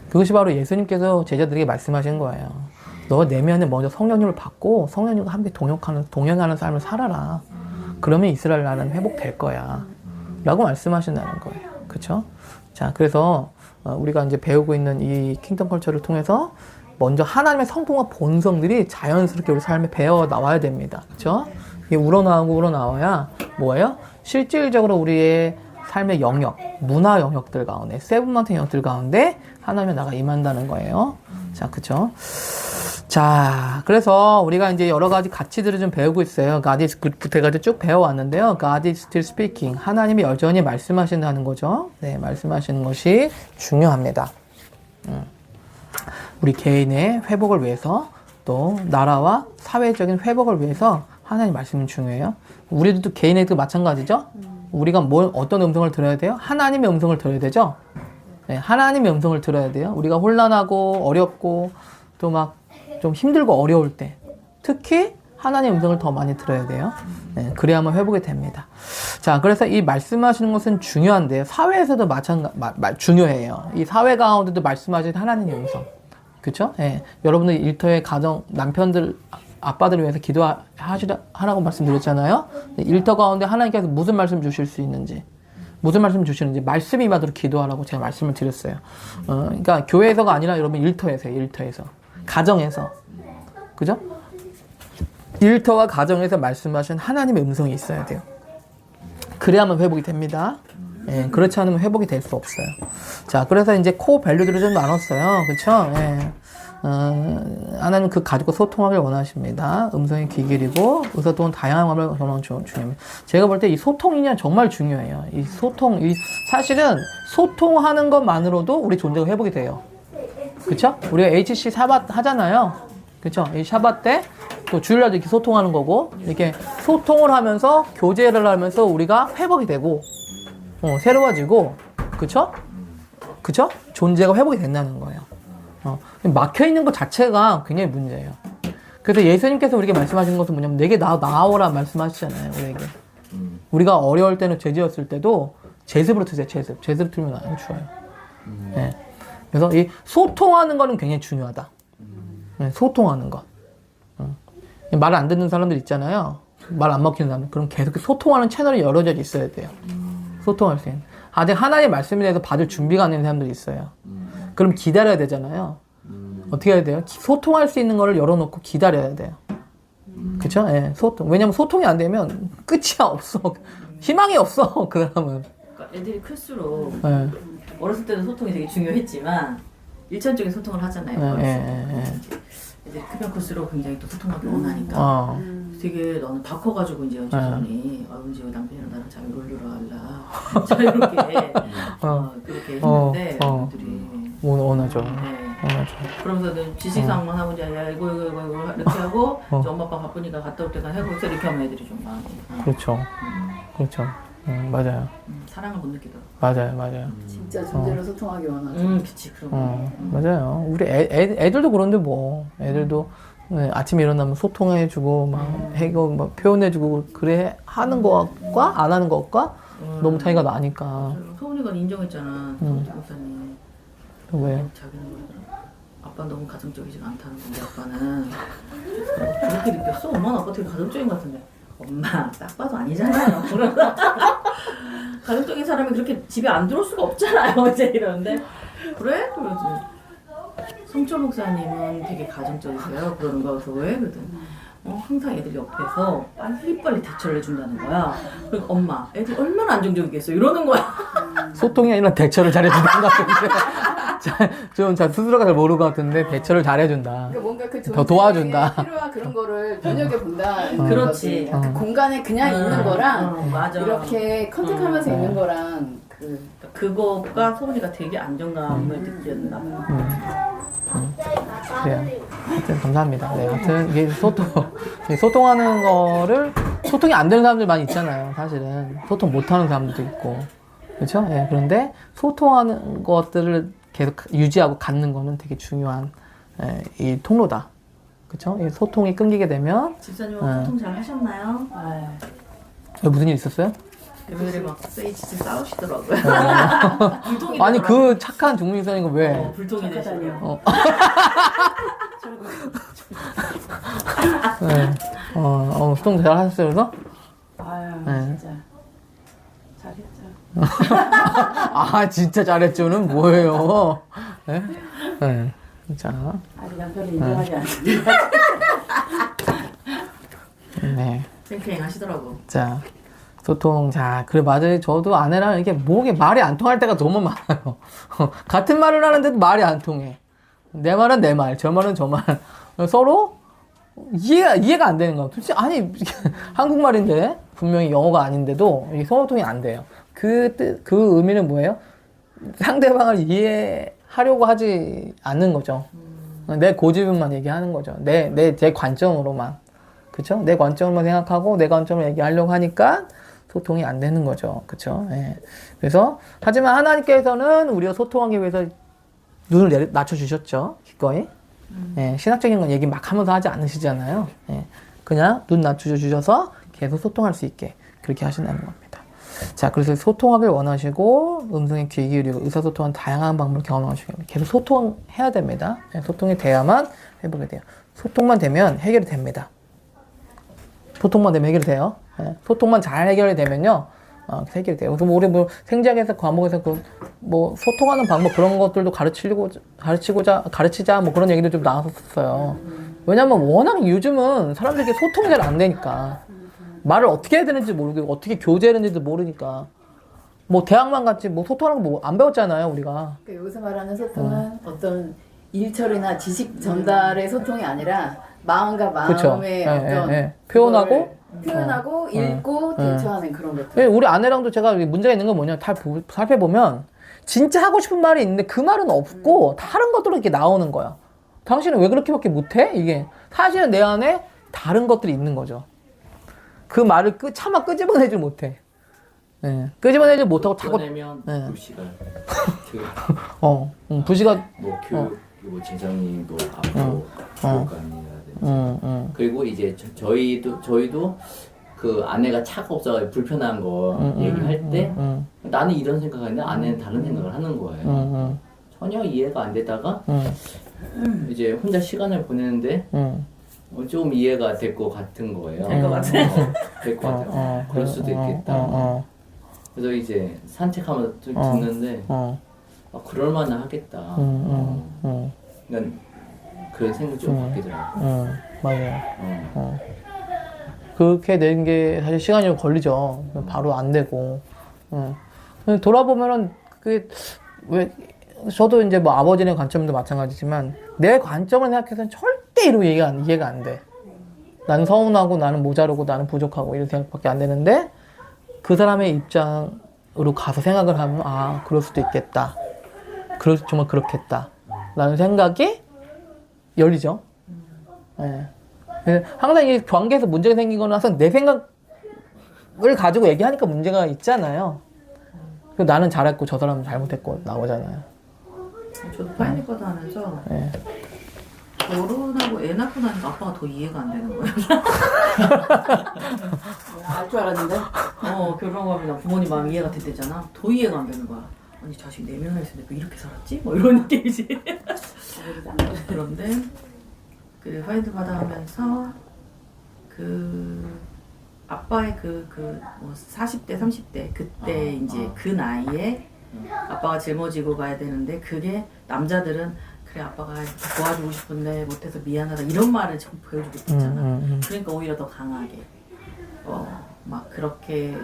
Speaker 1: 그것이 바로 예수님께서 제자들에게 말씀하신 거예요. 너 내면에 먼저 성령님을 받고 성령님과 함께 동행하는 삶을 살아라. 그러면 이스라엘 나라는 회복될 거야. 라고 말씀하신다는 거예요. 그렇죠? 자, 그래서 우리가 이제 배우고 있는 이 킹덤 컬처를 통해서 먼저 하나님의 성품과 본성들이 자연스럽게 우리 삶에 배어 나와야 됩니다. 그렇죠? 이게 우러나와야 뭐예요? 실질적으로 우리의 삶의 영역, 문화 영역들 가운데, 세븐마운틴 영역들 가운데 하나님의 나라가 임한다는 거예요. 자, 그렇죠? 자, 그래서 우리가 이제 여러 가지 가치들을 좀 배우고 있어요. God is good 해가지고 쭉 배워왔는데요. God is still speaking. 하나님이 여전히 말씀하신다는 거죠. 네, 말씀하시는 것이 중요합니다. 우리 개인의 회복을 위해서 또 나라와 사회적인 회복을 위해서 하나님 말씀은 중요해요. 우리도 개인에도 마찬가지죠. 우리가 어떤 음성을 들어야 돼요? 하나님의 음성을 들어야 되죠. 네, 하나님의 음성을 들어야 돼요. 우리가 혼란하고 어렵고 또 막 좀 힘들고 어려울 때 특히 하나님의 음성을 더 많이 들어야 돼요. 네, 그래야만 회복이 됩니다. 자, 그래서 이 말씀하시는 것은 중요한데요. 사회에서도 중요해요. 이 사회 가운데도 말씀하시는 하나님의 음성. 그쵸? 예. 여러분들 일터의 가정, 남편들, 아빠들을 위해서 기도하라고 말씀드렸잖아요. 일터 가운데 하나님께서 무슨 말씀 주실 수 있는지, 무슨 말씀 주시는지 말씀이 임하도록 기도하라고 제가 말씀을 드렸어요. 그러니까 교회에서가 아니라 여러분 일터에서. 가정에서. 그죠? 일터와 가정에서 말씀하신 하나님의 음성이 있어야 돼요. 그래야만 회복이 됩니다. 예, 그렇지 않으면 회복이 될 수 없어요. 자, 그래서 이제 코어 밸류들을 좀 나눴어요. 그쵸? 예. 하나님 그 가지고 소통하길 원하십니다. 음성이 귀 기리고 의사소통 다양함을 정말 중요합니다. 제가 볼 때 이 소통이냐 정말 중요해요. 이 소통, 사실은 소통하는 것만으로도 우리 존재가 회복이 돼요. 그쵸? 우리가 HC 샤밧 하잖아요. 그쵸? 이 샤밧 때 또 주일날도 이렇게 소통하는 거고, 이렇게 소통을 하면서 교제를 하면서 우리가 회복이 되고, 새로워지고, 그쵸? 그쵸? 존재가 회복이 된다는 거예요. 막혀있는 것 자체가 굉장히 문제예요. 그래서 예수님께서 우리에게 말씀하신 것은 뭐냐면, 내게 나아오라 말씀하시잖아요, 우리에게. 우리가 어려울 때는 죄지었을 때도 제습으로 드세요, 제습. 제습 틀면 안 추워요. 네. 그래서 이 소통하는 거는 굉장히 중요하다. 네, 소통하는 것. 말 안 듣는 사람들 있잖아요. 말 안 먹히는 사람. 그럼 계속 소통하는 채널이 여러 개 있어야 돼요. 소통할 수 있는. 아직 하나님의 말씀에 대해서 받을 준비가 안 되는 사람들이 있어요. 그럼 기다려야 되잖아요. 어떻게 해야 돼요? 소통할 수 있는 거를 열어놓고 기다려야 돼요. 그쵸? 예, 소통. 왜냐면 소통이 안 되면 끝이야, 없어. 희망이 없어, 그 사람은.
Speaker 2: 그러니까 애들이 클수록
Speaker 1: 예.
Speaker 2: 어렸을 때는 소통이 되게 중요했지만 일차원적인 소통을 하잖아요. 애들이 크면 클수록 굉장히 또 소통하기 원하니까 되게 나는 다 커가지고 이제 여자분이 언제 남편이랑 나랑 잘 놀러 갈라 자유롭게 그렇게 했는데 애들이
Speaker 1: 원하죠.
Speaker 2: 원하죠. 그러면서는 지시사항만 하고 이제 야 이거 이렇게 하고 이제 엄마 아빠 바쁘니까 갔다 올 때가 하고 이렇게 하면 애들이 좀 마음이
Speaker 1: 그렇죠. 그렇죠. 맞아요.
Speaker 2: 사랑을 못 느끼더라고.
Speaker 1: 맞아요.
Speaker 4: 진짜 존재로 소통하기 원하죠.
Speaker 2: 그치 그럼.
Speaker 1: 맞아요. 우리 애들도 그런데 뭐 애들도 아침에 일어나면 소통해주고 막 해고 막 표현해주고 그래 하는 것과 안 하는 것과 너무 차이가 나니까.
Speaker 2: 소은이가 인정했잖아. 소은이 목사님.
Speaker 1: 왜요?
Speaker 2: 자기는 그러더라. 아빠 너무 가정적이지가 않다는 건데 아빠는 그렇게 느꼈어. 엄마는 아빠 되게 가정적인 것 같은데. 엄마 딱 봐도 아니잖아요. 가정적인 사람이 그렇게 집에 안 들어올 수가 없잖아요. 이제 이러는데 그래? 그러지. 성철 목사님은 되게 가정적이세요. 그러는 거 그래서 왜? 그러더니 항상 애들 옆에서 빨리빨리 대처를 해준다는 거야. 그러니까 엄마 애들 얼마나 안정적이겠어 이러는 거야.
Speaker 1: 소통이 아니라 대처를 잘해주는 것 같은데 좀 스스로가 잘 모르는 것 같은데 대처를 잘해준다.
Speaker 4: 그러니까 뭔가 그
Speaker 1: 더 도와준다.
Speaker 4: 필요한 그런 거를 눈여겨 본다.
Speaker 2: 그렇지.
Speaker 4: 그 공간에 그냥 있는 거랑
Speaker 2: 맞아.
Speaker 4: 이렇게 컨택하면서 있는 거랑
Speaker 2: 그거가 소은이가 되게 안정감을 느꼈나 봐.
Speaker 1: 그래요. 하여튼 감사합니다. 네, 하여튼 이게 소통하는 거를 소통이 안 되는 사람들 많이 있잖아요. 사실은 소통 못하는 사람들도 있고, 그렇죠? 예, 그런데 소통하는 것들을 계속 유지하고 갖는 거는 되게 중요한 이 통로다. 그렇죠? 이 소통이 끊기게 되면
Speaker 2: 집사님은 소통 잘 하셨나요?
Speaker 1: 무슨 일 있었어요?
Speaker 2: 금요일에 막 세이지 싸우시더라고요.
Speaker 1: 아니 그 착한 중립사님은 왜?
Speaker 2: 불통이 되시네요.
Speaker 1: 소통 잘 하셨어요, 그래서?
Speaker 4: 아유
Speaker 1: 네.
Speaker 4: 진짜 잘했죠.
Speaker 1: 아 진짜 잘했죠는 뭐예요? 네? 네. 자.
Speaker 4: 아직 남편을 인정하지 않는데.
Speaker 1: 네.
Speaker 2: 쌩쌩 하시더라고.
Speaker 1: 자. 소통. 자, 그래, 맞아요. 저도 아내랑 이게 말이 안 통할 때가 너무 많아요. 같은 말을 하는데도 말이 안 통해. 내 말은 내 말, 저 말은 저 말. 서로 이해가 안 되는 거야. 도대체, 아니, 한국말인데, 분명히 영어가 아닌데도, 이 소통이 안 돼요. 그 의미는 뭐예요? 상대방을 이해하려고 하지 않는 거죠. 내 고집만 얘기하는 거죠. 제 관점으로만. 그쵸? 내 관점으로만 생각하고, 내 관점을 얘기하려고 하니까, 소통이 안 되는 거죠. 그쵸? 예. 그래서, 하지만 하나님께서는 우리가 소통하기 위해서 눈을 낮춰주셨죠. 기꺼이. 예, 신학적인 건 얘기 막 하면서 하지 않으시잖아요. 예, 그냥 눈 낮춰주셔서 계속 소통할 수 있게 그렇게 하신다는 겁니다. 자, 그래서 소통하길 원하시고 음성에 귀 기울이고 의사소통은 다양한 방법을 경험하시고 계속 소통해야 됩니다. 예, 소통이 돼야만 회복이 돼요. 소통만 되면 해결이 됩니다. 소통만 되면 해결이 돼요. 예, 소통만 잘 해결이 되면요. 해결이 돼요. 그래서 뭐 우리 뭐 생지학에서 과목에서 뭐 소통하는 방법 그런 것들도 가르치자 뭐 그런 얘기도 좀 나왔었어요. 왜냐면 워낙 요즘은 사람들이 소통이 잘 안 되니까 말을 어떻게 해야 되는지 모르고 어떻게 교제해야 되는지도 모르니까 뭐 대학만 갔지 뭐 소통하는 거 뭐 안 배웠잖아요 우리가.
Speaker 4: 그러니까 여기서 말하는 소통은 어떤 일처리나 지식 전달의 소통이 아니라 마음과 마음의 어떤 표현하고 읽고 대처하는 그런 것들.
Speaker 1: 우리 아내랑도 제가 문제가 있는 건 뭐냐, 다 살펴보면 진짜 하고 싶은 말이 있는데 그 말은 없고 다른 것들로 이렇게 나오는 거야. 당신은 왜 그렇게밖에 못해? 이게 사실은 내 안에 다른 것들이 있는 거죠. 그 말을 차마 끄집어내질 못해. 네. 끄집어내질 못하고 자꾸
Speaker 5: 꺼내면
Speaker 1: 네.
Speaker 5: 불씨가
Speaker 1: 부시가
Speaker 5: 뭐 교육 뭐 재정이도 앞으로 교육관이라든지 그리고 이제 저희도 그 아내가 차가 없어 불편한 거 얘기할 때 나는 이런 생각하는데 아내는 다른 생각을 하는 거예요. 전혀 이해가 안 되다가 이제 혼자 시간을 보내는데 좀 이해가 될 것 같은 거예요.
Speaker 2: 될 것 같아요.
Speaker 5: 될 것 같아요. 그럴 수도 있겠다. 그래서 이제 산책하면서 좀 듣는데 그럴만은 하겠다. 난 그런 생각이 좀 바뀌더라고요.
Speaker 1: 맞아요. 그렇게 된 게 사실 시간이 좀 걸리죠. 바로 안 되고. 돌아보면은 그게 왜 저도 이제 뭐 아버지의 관점도 마찬가지지만 내 관점을 생각해서는 절대 이해가 안 돼. 나는 서운하고 나는 모자르고 나는 부족하고 이런 생각밖에 안 되는데 그 사람의 입장으로 가서 생각을 하면 그럴 수도 있겠다. 정말 그렇겠다. 라는 생각이 열리죠. 네. 항상 이 관계에서 문제가 생긴 거는 항상 내 생각을 가지고 얘기하니까 문제가 있잖아요. 나는 잘했고 저 사람은 잘못했고 나오잖아요.
Speaker 2: 저도 파이니커드 하면서 결혼하고 애 낳고 나니까 아빠가 더 이해가 안 되는 거예요.
Speaker 3: 알 줄 알았는데.
Speaker 2: 결혼하고 하면 부모님 마음 이해가 됐대잖아. 더 이해가 안 되는 거야. 아니 자식 4명이나 있었는데 왜 이렇게 살았지? 뭐 이런 느낌이지. 그런데 그 파이드 받아가면서 그 아빠의 뭐 40대 30대 그때 이제 그 나이에 아빠가 짊어지고 가야 되는데 그게 남자들은 그래 아빠가 도와주고 싶은데 못해서 미안하다 이런 말을 좀 보여주고 있잖아. 그러니까 오히려 더 강하게 막 그렇게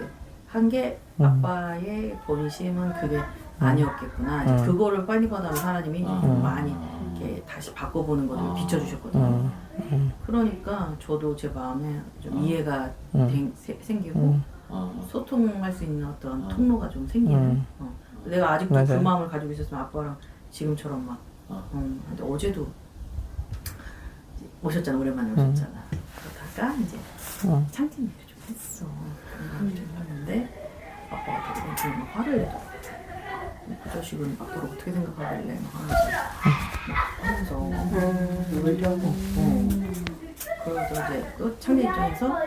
Speaker 2: 한 게 아빠의 본심은 그게 아니었겠구나. 이제 그거를 파이니커드 하면 하나님이 많이 이렇게 다시 바꿔보는 것을 비춰주셨거든요. 그러니까 저도 제 마음에 좀 이해가 생기고 소통할 수 있는 어떤 통로가 좀 생기는. 내가 아직도
Speaker 1: 맞아요.
Speaker 2: 그 마음을 가지고 있었으면 아빠랑 지금처럼 막 근데 어제도 오셨잖아. 오랜만에 오셨잖아. 그러다가 이제 창진 얘기를 좀 했어. 했는데 아빠가 되게 좀 화를 내더라고. 그 자식은 아빠를 어떻게 생각하길래 막 하면서 그래서 이제 또 창진 입장에서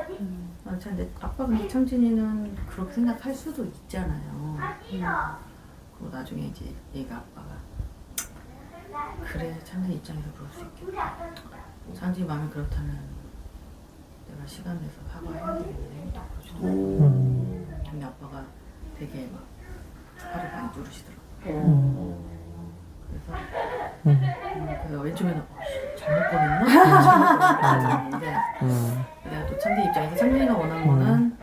Speaker 2: 근데 아빠 근데 창진이는 그렇게 생각할 수도 있잖아요. 그리고 나중에 이제 얘가 아빠가 그래 창진 입장에서 그럴 수 있겠다. 창진이 마음이 그렇다면 내가 시간 내서 사과해야 되겠네. 근데 아빠가 되게 막 화를 많이 누르시더라고요. 그래서 왼쪽에는 잘못 보냈나? 근데 내가 또 창진 입장에서 창진이가 원하는 거는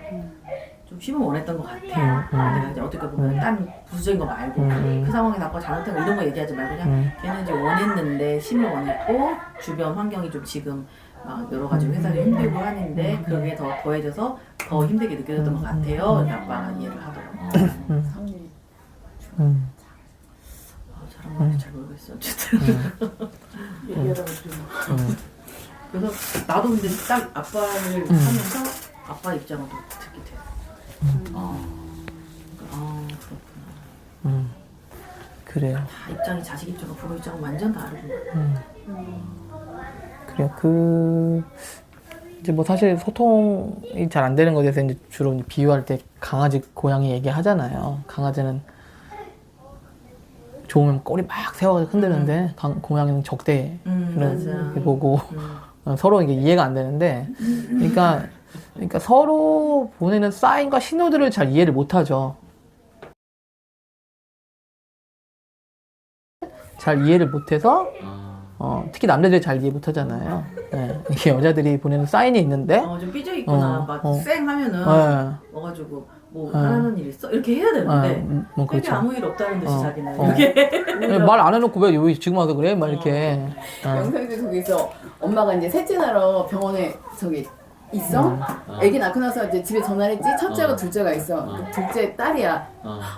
Speaker 2: 좀 쉬면 원했던 것 같아. 내가 이제 어떻게 보면 딴 부수적인 거 말고 그 상황에서 아빠가 잘못한 거 이런 거 얘기하지 말고 그냥 걔는 이제 원했는데 쉬면 원했고 주변 환경이 좀 지금 막 여러 가지 회사를 힘들고 하는데 그게 더 더해져서 더 힘들게 느껴졌던 것 같아요. 그래서 아빠가 이해를 하더라고요. 잘한 건지 잘 모르겠어. 어쨌든. 그래서 나도 근데 딱 아빠를 하면서 아빠 입장을 또 듣게 돼. 그렇구나.
Speaker 1: 그래요.
Speaker 2: 다 입장이 자식 입장과 부모 입장은 완전 다르구나.
Speaker 1: 그래요. 이제 뭐 사실 소통이 잘 안 되는 것에 대해서 이제 주로 비유할 때 강아지, 고양이 얘기하잖아요. 강아지는 좋으면 꼬리 막 세워서 흔드는데 고양이는 적대를
Speaker 2: 맞아.
Speaker 1: 보고 서로 이게 이해가 안 되는데, 그러니까 서로 보내는 사인과 신호들을 잘 이해를 못 하죠. 잘 이해를 못해서 특히 남자들이 잘 이해 못하잖아요. 네. 이게 여자들이 보내는 사인이 있는데
Speaker 2: 좀 삐져 있거나 막 쌩 하면은 와가지고 뭐 하는 일 있어? 이렇게 해야 되는데
Speaker 1: 뭐
Speaker 2: 그게
Speaker 1: 그렇죠.
Speaker 2: 아무 일 없다는 듯이 자기는 이게
Speaker 1: 말 안 해놓고 왜 지금 와서 그래? 막 이렇게.
Speaker 4: 영상도 거기서 엄마가 이제 셋째 나러 병원에 저기 있어? 아기 낳고 나서 이제 집에 전화를 했지? 첫째가 둘째가 있어. 그 둘째 딸이야.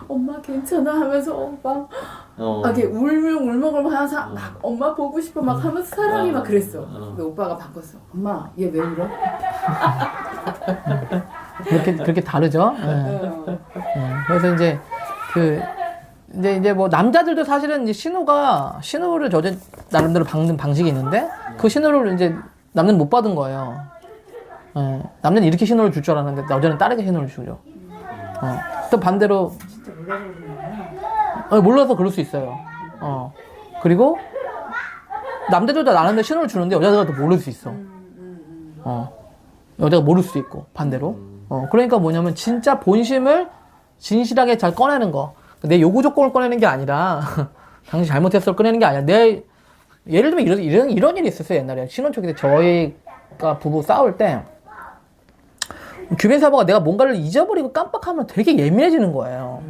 Speaker 4: 엄마 괜찮아 하면서 막 이렇게 울먹울먹 하면서 막 엄마 보고 싶어 막 하면서 사랑해 막 그랬어. 근데 오빠가 바꿨어. 엄마 얘 왜 울어?
Speaker 1: 그렇게 다르죠? 그래서 이제 이제 뭐 남자들도 사실은 이제 신호를 나름대로 받는 방식이 있는데 그 신호를 이제 남자는 못 받은 거예요. 남자는 이렇게 신호를 줄 줄 알았는데 여자는 다르게 신호를 주죠. 또 반대로 몰라서 그럴 수 있어요. 그리고 남자들도 나름대로 신호를 주는데 여자들도 모를 수 있어. 여자가 모를 수 있고 반대로. 그러니까 뭐냐면 진짜 본심을 진실하게 잘 꺼내는 거. 내 요구 조건을 꺼내는 게 아니라 당신 잘못했어 꺼내는 게 아니라 예를 들면 이런 일이 있었어요. 옛날에 신혼 초기 때 저희가 부부 싸울 때 규빈 사모가 내가 뭔가를 잊어버리고 깜빡하면 되게 예민해지는 거예요.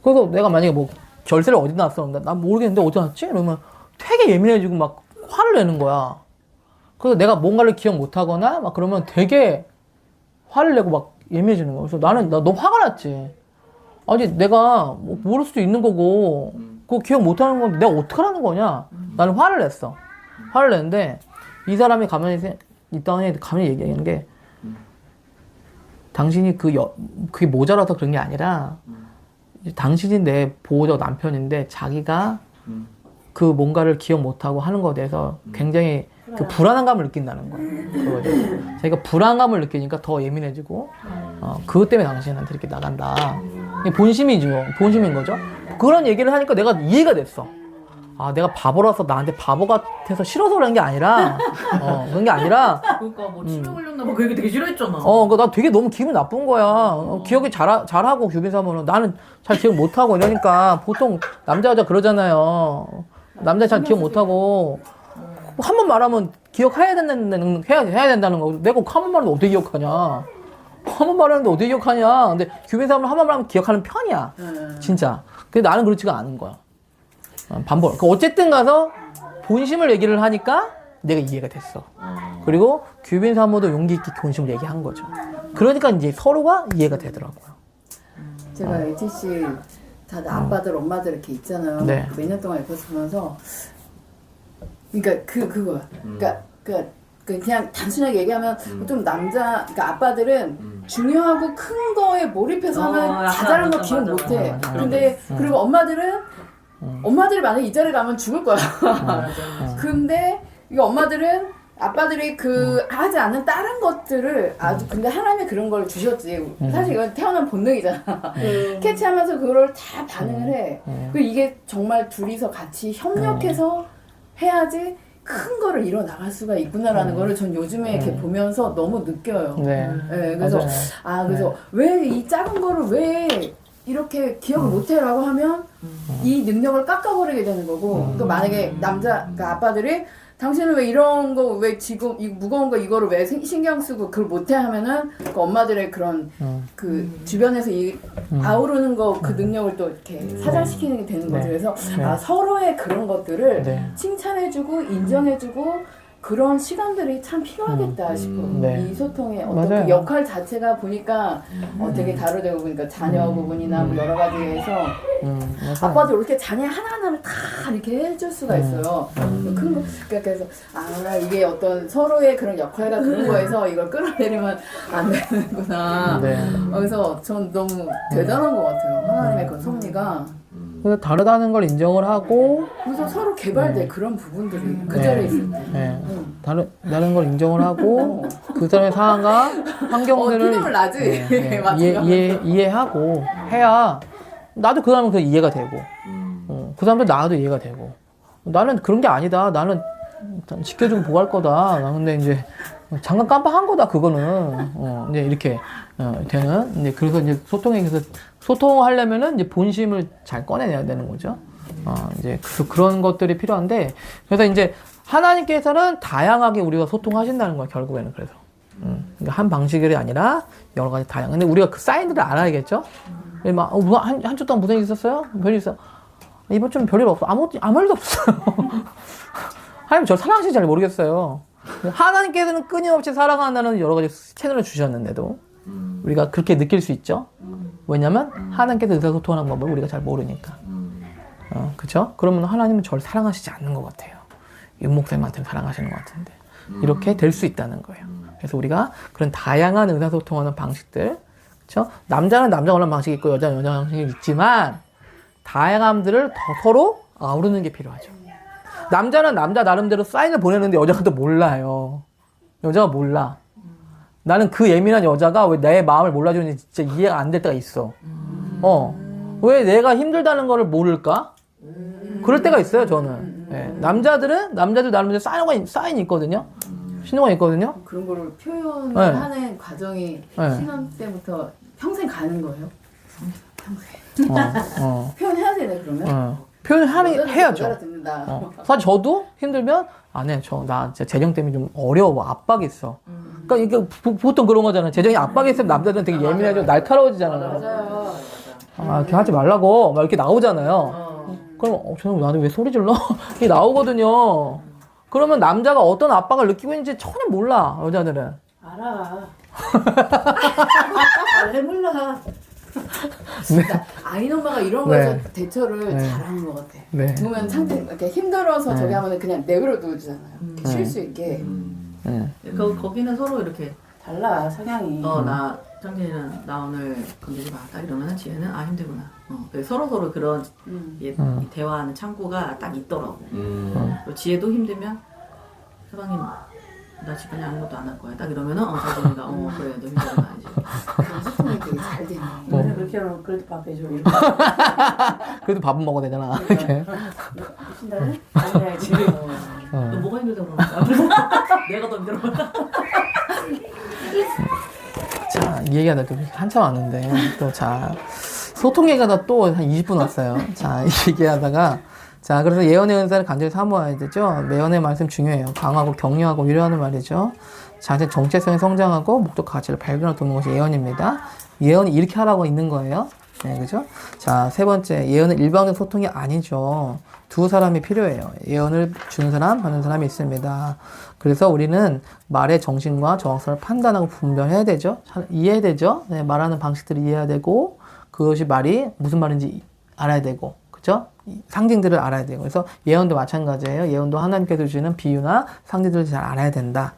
Speaker 1: 그래서 내가 만약에 뭐 결세를 어디 놨어? 난 모르겠는데 어디 놨지? 이러면 되게 예민해지고 막 화를 내는 거야. 그래서 내가 뭔가를 기억 못하거나 막 그러면 되게 화를 내고 막 예민해지는 거야. 그래서 나는 너 화가 났지. 아니 내가 뭐 모를 수도 있는 거고 그거 기억 못하는 건데 내가 어떡하라는 거냐. 나는 화를 냈어. 화를 냈는데 이 사람이 가만히 있더니 가만히 얘기하는 게 당신이 그게 모자라서 그런 게 아니라 당신이 내 보호자 남편인데 자기가 그 뭔가를 기억 못하고 하는 것에 대해서 굉장히 그 불안감을 느낀다는 거예요. 자기가 불안감을 느끼니까 더 예민해지고 그것 때문에 당신한테 이렇게 나간다. 이게 본심인 거죠. 그런 얘기를 하니까 내가 이해가 됐어. 아, 내가 바보라서 나한테 바보 같아서 싫어서 그런 게 아니라, 그런 게 아니라.
Speaker 2: 그러니까 뭐 치매 걸렸나 뭐 그 얘기 되게 싫어했잖아.
Speaker 1: 그러니까 나 되게 너무 기분 나쁜 거야. 기억이 잘하고 규빈 사모는 나는 잘 기억 못하고 이러니까 보통 남자 여자 그러잖아요. 남자 잘 기억 못하고 한 번 말하면 기억해야 된다는 거. 내가 한 번 말하는데 어떻게 기억하냐? 한 번 말하는데 어떻게 기억하냐? 근데 규빈 사모는 한 번 말하면 기억하는 편이야. 진짜. 근데 나는 그렇지가 않은 거야. 반복. 어쨌든 가서 본심을 얘기를 하니까 내가 이해가 됐어. 그리고 규빈 사모도 용기 있게 본심을 얘기한 거죠. 그러니까 이제 서로가 이해가 되더라고요.
Speaker 4: 제가 HC 다들 아빠들, 엄마들 이렇게 있잖아요.
Speaker 1: 네.
Speaker 4: 몇 년 동안 옆에서 보면서 그러니까 그거야. 그러니까 그냥 단순하게 얘기하면 보통 그러니까 아빠들은 중요하고 큰 거에 몰입해서 하면 자잘한 거 기억 못해. 근데 그리고 엄마들이 만약에 이 자리에 가면 죽을 거야. 근데 이 아빠들이 하지 않는 다른 것들을 근데 하나님이 그런 걸 주셨지. 사실 이건 태어난 본능이잖아. 캐치하면서 그걸 다 반응을 해. 그리고 이게 정말 둘이서 같이 협력해서 해야지 큰 거를 이뤄 나갈 수가 있구나라는 거를 전 요즘에 이렇게 보면서 너무 느껴요.
Speaker 1: 네.
Speaker 4: 그래서 그래서 왜 이 작은 거를 왜 이렇게 기억을 못해라고 하면 이 능력을 깎아버리게 되는 거고 또 만약에 그러니까 아빠들이 당신은 왜 이런 거 왜 지금 이 무거운 거 이거를 왜 신경 쓰고 그걸 못해 하면은 그 엄마들의 그런 그 주변에서 아우르는 거 그 능력을 또 이렇게 사장시키는 게 되는 거죠. 그래서 서로의 그런 것들을 칭찬해주고 인정해주고 그런 시간들이 참 필요하겠다 싶어.
Speaker 1: 네.
Speaker 4: 이 소통의 어떤
Speaker 1: 맞아요.
Speaker 4: 그 역할 자체가 보니까 되게 다르다고 보니까 자녀 부분이나 뭐 여러 가지에서
Speaker 1: 맞아요.
Speaker 4: 아빠도 이렇게 자녀 하나하나를 다 이렇게 해줄 수가 있어요. 큰 거. 그러니까 그래서 이게 어떤 서로의 그런 역할과 그런 거에서 이걸 끌어내리면 안 되는구나.
Speaker 1: 네.
Speaker 4: 그래서 전 너무 대단한 것 같아요. 하나님의 그 섭리가.
Speaker 1: 그래서 다르다는 걸 인정을 하고
Speaker 4: 그래서 서로 개발돼 그런 부분들이 그 자리에 있을 때.
Speaker 1: 네. 다른 걸 인정을 하고 그 사람의 상황과 환경들을
Speaker 4: 피눈물 나지. 맞아.
Speaker 1: 이해하고 해야 나도 그 사람은 그 이해가 되고 그 사람도 나도 이해가 되고 나는 그런 게 아니다. 나는 지켜주고 보호할 거다. 나 근데 이제 잠깐 깜빡한 거다. 그거는 이제 이렇게 되는 이제 그래서 이제 소통하려면은 이제 본심을 잘 꺼내내야 되는 거죠. 이제 그런 것들이 필요한데 그래서 이제 하나님께서는 다양하게 우리가 소통하신다는 거야 결국에는 그래서 그러니까 한 방식이 아니라 여러 가지 다양. 근데 우리가 그 사인들을 알아야겠죠. 막 한 주 동안 무슨 일 있었어요? 별일 있어? 이번 주는 별일 없어. 아무 일도 없어요. 하나님 저 사랑하시는지 잘 모르겠어요. 하나님께서는 끊임없이 사랑한다는 여러 가지 채널을 주셨는데도 우리가 그렇게 느낄 수 있죠. 왜냐면 하나님께서 의사소통하는 법을 우리가 잘 모르니까. 그쵸? 그러면 하나님은 저를 사랑하시지 않는 것 같아요. 윤목사님한테는 사랑하시는 것 같은데. 이렇게 될 수 있다는 거예요. 그래서 우리가 그런 다양한 의사소통하는 방식들, 그쵸? 남자는 남자 원하는 방식이 있고 여자는 여자 방식이 있지만 다양함들을 더 서로 아우르는 게 필요하죠. 남자는 남자 나름대로 사인을 보내는데 여자가 또 몰라요. 여자가 몰라. 나는 그 예민한 여자가 왜 내 마음을 몰라주는지 진짜 이해가 안 될 때가 있어. 왜 내가 힘들다는 거를 모를까? 그럴 때가 있어요, 저는. 네. 남자들 나름대로 사인이 있거든요. 신호가 있거든요.
Speaker 4: 그런 거를 표현을
Speaker 1: 네.
Speaker 4: 하는 과정이
Speaker 1: 네.
Speaker 4: 신혼 때부터 평생 가는 거예요? 평생. 표현해야 되네 그러면?
Speaker 1: 표현을 해야죠.
Speaker 4: 알아듣는다.
Speaker 1: 사실 저도 힘들면 안 해. 나 진짜 재정 때문에 좀 어려워. 압박이 있어. 그러니까 이게 보통 그런 거잖아요. 재정이 압박이 있으면 남자들은 되게 예민해지고 날카로워지잖아요. 이렇게 하지 말라고 막 이렇게 나오잖아요. 그럼 저는 나한테 왜 소리 질러? 이게 나오거든요. 그러면 남자가 어떤 압박을 느끼고 있는지 전혀 몰라. 여자들은.
Speaker 3: 알아. 잘 몰라.
Speaker 4: 진짜 아인 엄마가 이런 거에서
Speaker 1: 네.
Speaker 4: 대처를
Speaker 1: 네.
Speaker 4: 잘하는 것 같아.
Speaker 1: 네.
Speaker 4: 보면 상대 이렇게 힘들어서 저기 하면은 그냥 내버려 두잖아요. 쉴 수 있게.
Speaker 2: 거기는 서로 이렇게
Speaker 3: 달라 성향이.
Speaker 2: 나 창진이는 나 오늘 건들지 마. 딱 이러면은 지혜는 힘들구나. 서로 그런 이 대화하는 창구가 딱 있더라고. 그리고 지혜도 힘들면 사장님 나 집안에 아무것도 안 할 거야. 딱 이러면은 자진이가 그래 너 힘들구나 이제.
Speaker 4: 소통이 되게 잘 되네.
Speaker 3: 오늘 그렇게 하면 그래도 밥 해줘. 이렇게
Speaker 1: 그래도 밥은 먹어야 되잖아. 이렇게.
Speaker 3: 신다네? 아니야지.
Speaker 2: 너 뭐가 힘들다고 그러는 거야? 내가 더 힘들어.
Speaker 1: 자, 이 얘기하다 또 한참 왔는데, 또 자, 소통 얘기하다 또 한 20분 왔어요. 자, 이 얘기하다가, 자, 그래서 예언의 은사를 간절히 사모해야 되죠. 예언의 말씀 중요해요. 강하고 격려하고 위로하는 말이죠. 자신의 정체성이 성장하고 목적 가치를 발견하고 도는 것이 예언입니다. 예언이 이렇게 하라고 있는 거예요. 네, 그죠? 자, 세 번째, 예언은 일방적 소통이 아니죠. 두 사람이 필요해요. 예언을 주는 사람, 받는 사람이 있습니다. 그래서 우리는 말의 정신과 정확성을 판단하고 분별해야 되죠. 이해해야 되죠. 네, 말하는 방식들을 이해해야 되고, 그것이 말이 무슨 말인지 알아야 되고, 그죠? 상징들을 알아야 되고. 그래서 예언도 마찬가지예요. 예언도 하나님께서 주시는 비유나 상징들을 잘 알아야 된다.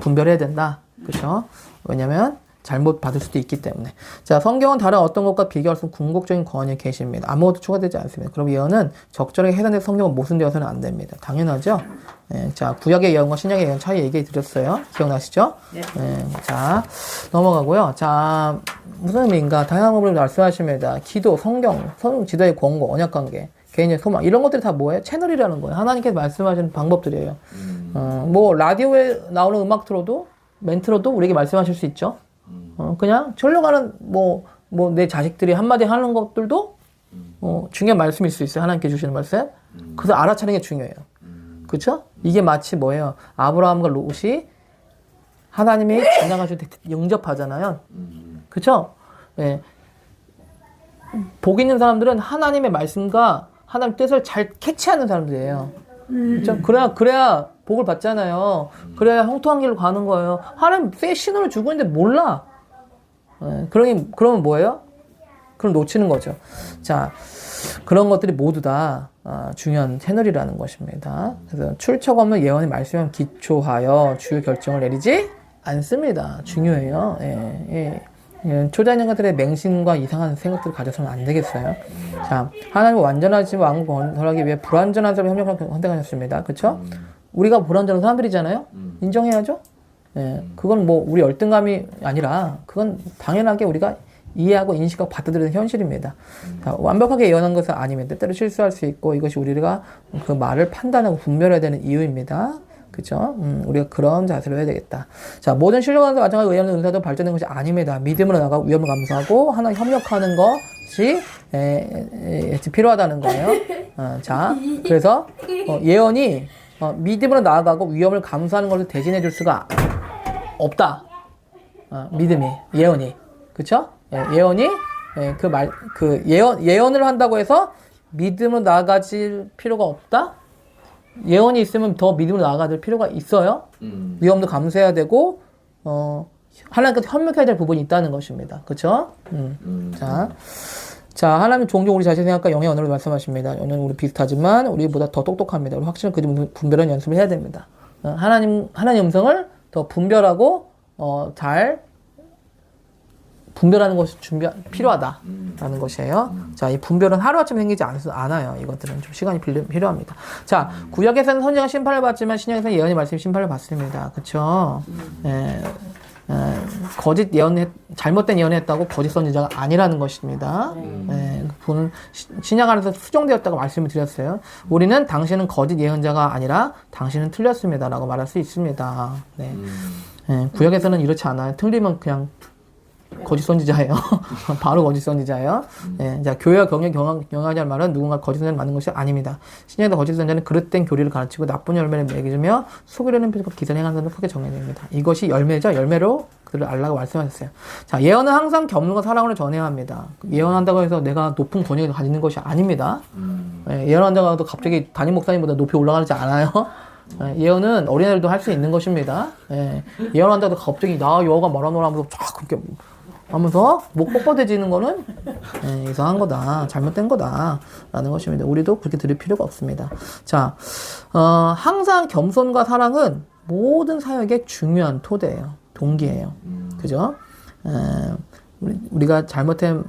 Speaker 1: 분별해야 된다. 그죠? 왜냐면, 잘못 받을 수도 있기 때문에. 자, 성경은 다른 어떤 것과 비교할 수 없는 궁극적인 권위의 계시입니다. 아무것도 추가되지 않습니다. 그럼 예언은 적절하게 해당된 성경은 모순되어서는 안 됩니다. 당연하죠? 네, 자, 구약의 예언과 신약의 예언 차이 얘기해 드렸어요. 기억나시죠?
Speaker 2: 네.
Speaker 1: 네, 자, 넘어가고요. 자, 무슨 의미인가? 다양한 부분을 말씀하십니다. 기도, 성경 지도의 권고, 언약관계, 개인의 소망, 이런 것들이 다 뭐예요? 채널이라는 거예요. 하나님께서 말씀하시는 방법들이에요. 뭐, 라디오에 나오는 음악 틀어도, 멘트로도 우리에게 말씀하실 수 있죠? 그냥 철려가는 내 자식들이 한마디 하는 것들도 중요한 말씀일 수 있어요. 하나님께 주시는 말씀. 그래서 알아차리는 게 중요해요. 그렇죠? 이게 마치 뭐예요? 아브라함과 롯이 하나님이 전향하실 때 영접하잖아요. 그렇죠? 네. 복 있는 사람들은 하나님의 말씀과 하나님의 뜻을 잘 캐치하는 사람들이에요. 그렇죠? 그래야 복을 받잖아요. 그래야 형통한 길로 가는 거예요. 하나님 새 신호를 주고 있는데 몰라. 그러면 뭐예요? 그럼 놓치는 거죠. 자, 그런 것들이 모두 다 중요한 채널이라는 것입니다. 그래서 출처가 없는 예언의 말씀에 기초하여 주요 결정을 내리지 않습니다. 중요해요. 초자연가들의 맹신과 이상한 생각들을 가져서는 안 되겠어요. 자, 하나님은 완전하지 왕국 건설하기 위해 불완전한 사람을 협력하고 선택하셨습니다. 그렇죠? 우리가 불완전한 사람들이잖아요. 인정해야죠. 그건 뭐 우리 열등감이 아니라 그건 당연하게 우리가 이해하고 인식하고 받아들이는 현실입니다. 자, 완벽하게 예언한 것은 아닙니다. 때때로 실수할 수 있고 이것이 우리가 그 말을 판단하고 분별해야 되는 이유입니다. 그죠? 우리가 그런 자세로 해야 되겠다. 자, 모든 신령한도 마찬가지로 의하는 은사도 발전된 것이 아닙니다. 믿음으로 나가고 위험을 감수하고 하나님 협력하는 것이 필요하다는 거예요. 자, 그래서 예언이 믿음으로 나아가고 위험을 감수하는 것을 대신해 줄 수가 없다. 믿음이, 예언이. 그쵸? 예언이, 예언을 한다고 해서 믿음으로 나아가질 필요가 없다? 예언이 있으면 더 믿음으로 나아가질 필요가 있어요. 위험도 감수해야 되고, 하나님께서 협력해야 될 부분이 있다는 것입니다. 그쵸? 자, 하나님 종종 우리 자신의 생각과 영의 언어로 말씀하십니다. 언어는 우리 비슷하지만 우리보다 더 똑똑합니다. 우리 확실한 그 분별하는 연습을 해야 됩니다. 하나님 음성을 더 분별하고, 잘 분별하는 것이 필요하다라는 것이에요. 자, 이 분별은 하루아침에 생기지 않아요. 이것들은 좀 시간이 필요합니다. 자, 구약에서는 선지자가 심판을 받지만 신약에서는 예언의 말씀이 심판을 받습니다. 그쵸? 거짓 잘못된 예언을 했다고 거짓 선지자가 아니라는 것입니다. 신약 안에서 수정되었다고 말씀을 드렸어요. 우리는 당신은 거짓 예언자가 아니라 당신은 틀렸습니다. 라고 말할 수 있습니다. 구약에서는 이렇지 않아요. 틀리면 그냥 거짓 선지자예요. 바로 거짓 선지자예요. 자, 교회와 경영하지 않을 말은 누군가 거짓 선지자를 만든 것이 아닙니다. 신약의 거짓 선지자는 그릇된 교리를 가르치고 나쁜 열매를 맺으며 속이려는 기사를 행하는 것을 크게 정해냅니다. 이것이 열매죠. 열매로 그들을 알라고 말씀하셨어요. 자, 예언은 항상 겸손과 사랑으로 전해야 합니다. 예언한다고 해서 내가 높은 권위를 가지는 것이 아닙니다. 예언한다고 해도 갑자기 담임 목사님보다 높이 올라가지 않아요. 예언은 어린애들도 할 수 있는 것입니다. 예언한다고 해도 갑자기 나 여호와가 말하노라 하면서 쫙 그렇게 하면서 목 뻣뻣해지는 거는 이상한 거다. 잘못된 거다. 라는 것입니다. 우리도 그렇게 들을 필요가 없습니다. 자, 항상 겸손과 사랑은 모든 사역의 중요한 토대예요. 동기예요. 그죠? 우리가 잘못된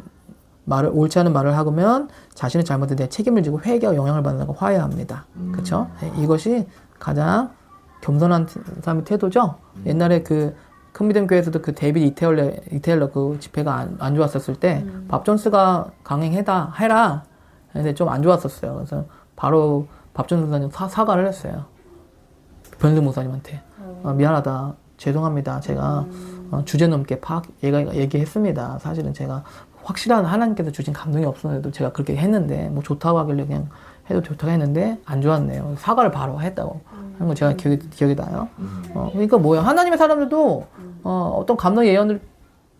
Speaker 1: 말을, 옳지 않은 말을 하면 자신의 잘못에 대해 책임을 지고 회개와 영향을 받는 거 화해합니다. 그쵸? 이것이 가장 겸손한 사람의 태도죠? 옛날에 큰 믿음 교회에서도 그 데이비드 이테일러 그 집회가 안 좋았었을 때 밥 존스가 해라. 근데 좀 안 좋았었어요. 그래서 바로 밥 존스 목사님 사과를 했어요. 변승 목사님한테. 미안하다. 죄송합니다. 제가 주제 넘게 얘기했습니다. 사실은 제가 확실한 하나님께서 주신 감동이 없었는데도 제가 그렇게 했는데 뭐 좋다고 하길래 그냥 해도 좋다고 했는데 안 좋았네요. 사과를 바로 했다고 하는 거 제가 기억이 나요. 그러니까 뭐야, 하나님의 사람들도 어떤 감동 예언을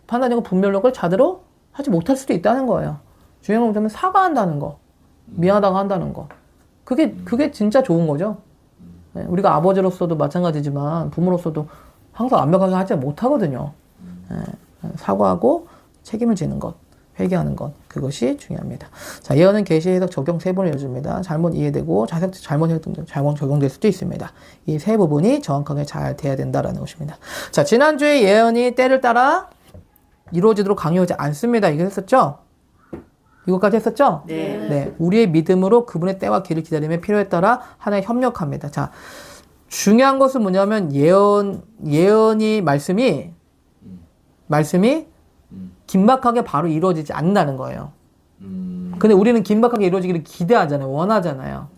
Speaker 1: 판단하고 분별력을 제대로 하지 못할 수도 있다는 거예요. 중요한 건 뭐냐면 사과한다는 거, 미안하다고 한다는 거, 그게 진짜 좋은 거죠. 우리가 아버지로서도 마찬가지지만 부모로서도 항상 완벽하게 하지 못하거든요. 사과하고 책임을 지는 것, 회개하는 것, 그것이 중요합니다. 자, 예언은 계시, 해석, 적용 세 번을 이어줍니다. 잘못 이해되고 잘못 적용될 수도 있습니다. 이 세 부분이 정확하게 잘 돼야 된다라는 것입니다. 자, 지난주에 예언이 때를 따라 이루어지도록 강요하지 않습니다. 이거 했었죠? 이것까지 했었죠? 네. 우리의 믿음으로 그분의 때와 길을 기다리며 필요에 따라 하나에 협력합니다. 자, 중요한 것은 뭐냐면 예언이 말씀이 긴박하게 바로 이루어지지 않는다는 거예요. 근데 우리는 긴박하게 이루어지기를 기대하잖아요. 원하잖아요.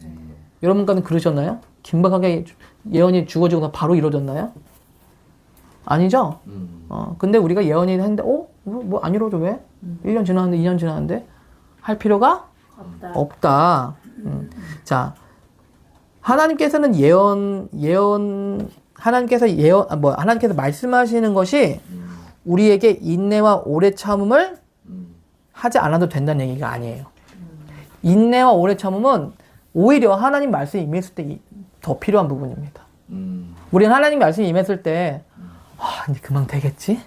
Speaker 1: 여러분과는 그러셨나요? 긴박하게 예언이 주어지고 바로 이루어졌나요? 아니죠? 근데 우리가 예언이 했는데 뭐 안 이루어져 왜? 1년 지났는데 2년 지났는데 할 필요가 없다. 자, 하나님께서는 하나님께서 말씀하시는 것이 우리에게 인내와 오래 참음을 하지 않아도 된다는 얘기가 아니에요. 인내와 오래 참음은 오히려 하나님 말씀이 임했을 때 더 필요한 부분입니다. 우리는 하나님 말씀이 임했을 때 이제 금방 되겠지?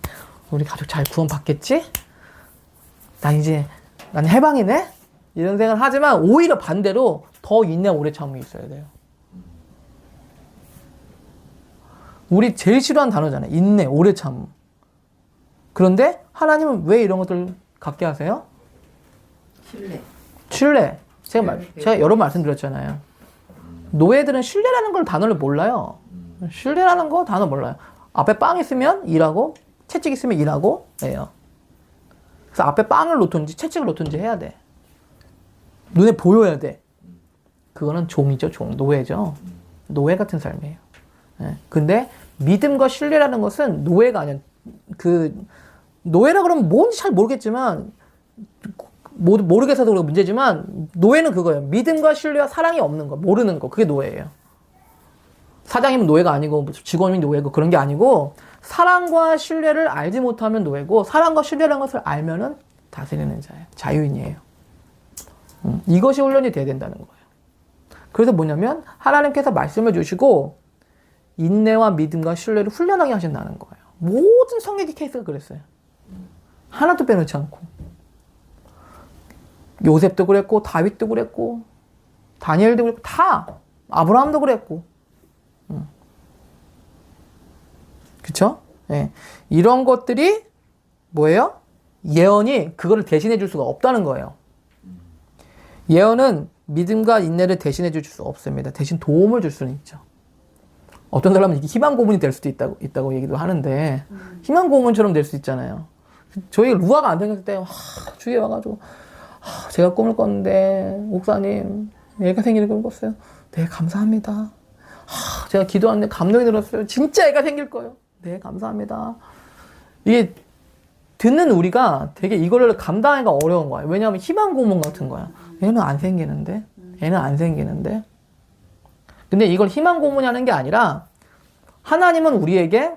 Speaker 1: 우리 가족 잘 구원받겠지? 난 해방이네? 이런 생각을 하지만 오히려 반대로 더 인내 오래 참음이 있어야 돼요. 우리 제일 싫어하는 단어잖아요. 인내, 오래 참음. 그런데 하나님은 왜 이런 것들을 갖게 하세요? 신뢰. 제가 여러 번 말씀드렸잖아요. 노예들은 신뢰라는 걸 단어를 몰라요. 신뢰라는 거 단어 몰라요. 앞에 빵 있으면 일하고 채찍 있으면 일하고 해요. 그래서 앞에 빵을 놓든지 채찍을 놓든지 해야 돼. 눈에 보여야 돼. 그거는 종이죠, 노예죠. 노예 같은 삶이에요. 근데 믿음과 신뢰라는 것은 노예가 아니야. 노예라 그러면 뭔지 잘 모르겠지만, 모르겠어서 그런 문제지만, 노예는 그거예요. 믿음과 신뢰와 사랑이 없는 거, 모르는 거. 그게 노예예요. 사장이면 노예가 아니고, 직원이면 노예고, 그런 게 아니고, 사랑과 신뢰를 알지 못하면 노예고, 사랑과 신뢰라는 것을 알면은 다스리는 자예요. 자유인이에요. 이것이 훈련이 돼야 된다는 거예요. 그래서 뭐냐면, 하나님께서 말씀을 주시고, 인내와 믿음과 신뢰를 훈련하게 하신다는 거예요. 모든 성경의 케이스가 그랬어요. 하나도 빼놓지 않고. 요셉도 그랬고, 다윗도 그랬고, 다니엘도 그랬고, 다. 아브라함도 그랬고. 그쵸? 예. 이런 것들이 뭐예요? 예언이 그거를 대신해 줄 수가 없다는 거예요. 예언은 믿음과 인내를 대신해 줄 수 없습니다. 대신 도움을 줄 수는 있죠. 어떤 사람은 이게 희망 고문이 될 수도 있다고 얘기도 하는데, 희망 고문처럼 될 수 있잖아요. 저희 루아가 안 생겼을 때, 주위에 와가지고, 제가 꿈을 꿨는데, 목사님, 애가 생기는 꿈을 꿨어요. 네, 감사합니다. 제가 기도하는데 감동이 들었어요. 진짜 애가 생길 거예요. 네, 감사합니다. 이게 듣는 우리가 되게 이거를 감당하기가 어려운 거예요. 왜냐하면 희망 고문 같은 거야. 얘는 안 생기는데? 얘는 안 생기는데? 근데 이걸 희망 고문이 하는 게 아니라 하나님은 우리에게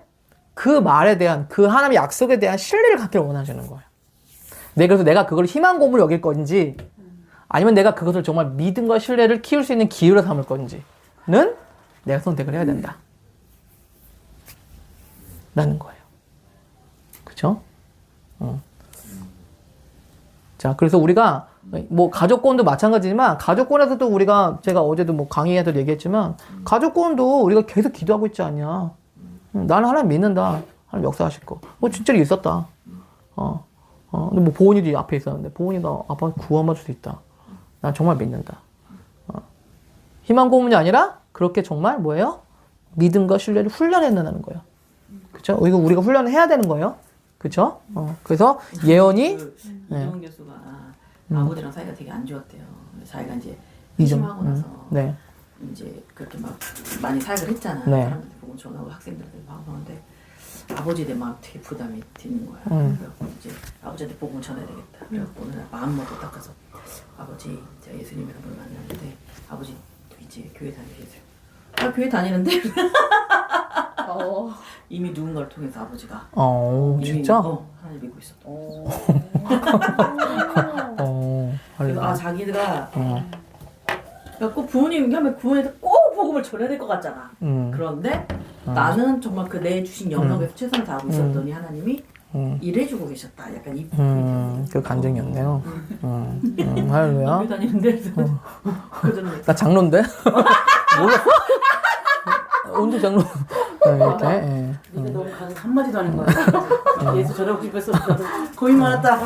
Speaker 1: 그 말에 대한, 그 하나님의 약속에 대한 신뢰를 갖기를 원하시는 거예요. 그래서 내가 그걸 희망 고문을 여길 건지, 아니면 내가 그것을 정말 믿음과 신뢰를 키울 수 있는 기회로 삼을 건지는 내가 선택을 해야 된다. 라는 거예요. 그쵸? 자, 그래서 우리가 뭐 가족권도 마찬가지지만, 가족권에서도 우리가, 제가 어제도 뭐 강의에서 얘기했지만, 가족권도 우리가 계속 기도하고 있지 않냐. 나는 하나님 믿는다. 하나님 역사하실 거. 진짜로 있었다. 근데 뭐 보은이도 앞에 있었는데, 보은이 나 아빠 구원받을 수 있다. 난 정말 믿는다. 희망 고문이 아니라 그렇게 정말 뭐예요? 믿음과 신뢰를 훈련해낸다는 거예요. 그쵸? 이거 우리가 훈련을 해야 되는 거예요. 그쵸? 그래서 예언이
Speaker 2: 이종 교수가 아버지랑 사이가 되게 안 좋았대요. 자기가 이제 회심하고 나서 이제 그렇게 막 많이 사역을 했잖아. 사람들 보고 전하고 학생들한테 막 하는데 아버지한테 막 되게 부담이 드는 거야. 그래갖고 이제 아버지한테 복음 전해야 되겠다. 그래갖고 오늘 마음 먹고 딱 가서 아버지 제가 예수님이랑 분 만났는데 아버지 이제 교회 다니세요. 교회 다니는데 이미 누군가를 통해서 아버지가
Speaker 1: 진짜?
Speaker 2: 하나님 믿고 있었다. 그래서 자기가 꼭 부모님 하면 부모님한테 꼭 복음을 전해야 될 것 같잖아. 그런데 나는 정말 그 내 주신 영역에서 최선을 다하고 있었더니 하나님이 일해주고 계셨다. 약간 이
Speaker 1: 그 간증이었네요. 할렐루야.
Speaker 2: 교회 다니는데
Speaker 1: 나 장로인데? 몰랐어? 언제 장로? 이렇게.
Speaker 3: 근데 너무 가서 한마디도 하는 거야. 예수 전하고 싶어서 고민 많았다.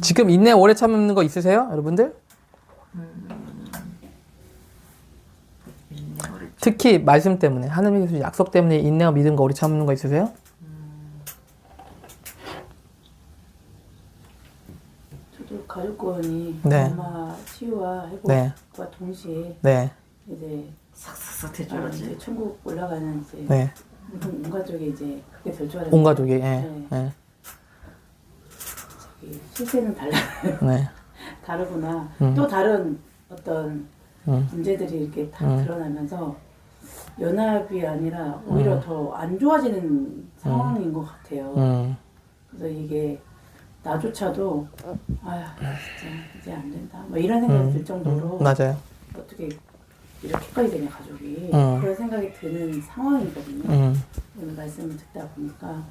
Speaker 1: 지금 인내 오래 참는 거 있으세요, 여러분들? 특히 말씀 때문에, 하나님의 약속 때문에 인내와 믿음과 오래 참는 거 있으세요?
Speaker 3: 저도 가족권이 엄마 치유와 회복과 동시에 이제
Speaker 2: 삭삭삭 될 줄 알았지.
Speaker 3: 이제 천국 올라가는 이제 온 가족이 이제 그게 될 줄 알았는데
Speaker 1: 온 가족이
Speaker 3: 실제는 다르구나. 또 다른 어떤 문제들이 이렇게 다 드러나면서 연합이 아니라 오히려 더 안 좋아지는 상황인 것 같아요. 그래서 이게 나조차도 진짜 이제 안 된다. 뭐 이런 생각이 들 정도로
Speaker 1: 맞아요.
Speaker 3: 어떻게 이렇게까지 되냐 가족이 그런 생각이 드는 상황이거든요. 오늘 말씀을 듣다 보니까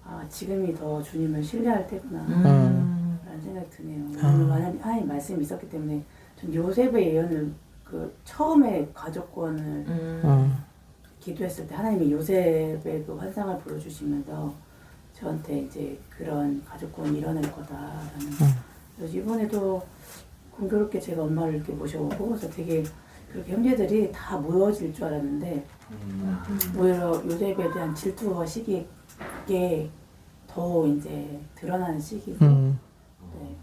Speaker 3: 아 지금이 더 주님을 신뢰할 때구나 라는 생각이 드네요. 오늘 하나님 말씀이 있었기 때문에 전 요셉의 예언을 그 처음에 가족권을 기도했을 때 하나님이 요셉의 그 환상을 보여주시면서 저한테 이제 그런 가족권이 일어날 거다라는 그래서 이번에도 공교롭게 제가 엄마를 이렇게 모셔오고 그래서 되게 그렇게 형제들이 다 모여질 줄 알았는데 오히려 요셉에 대한 질투와 시기에 더 이제 드러나는 시기고 네,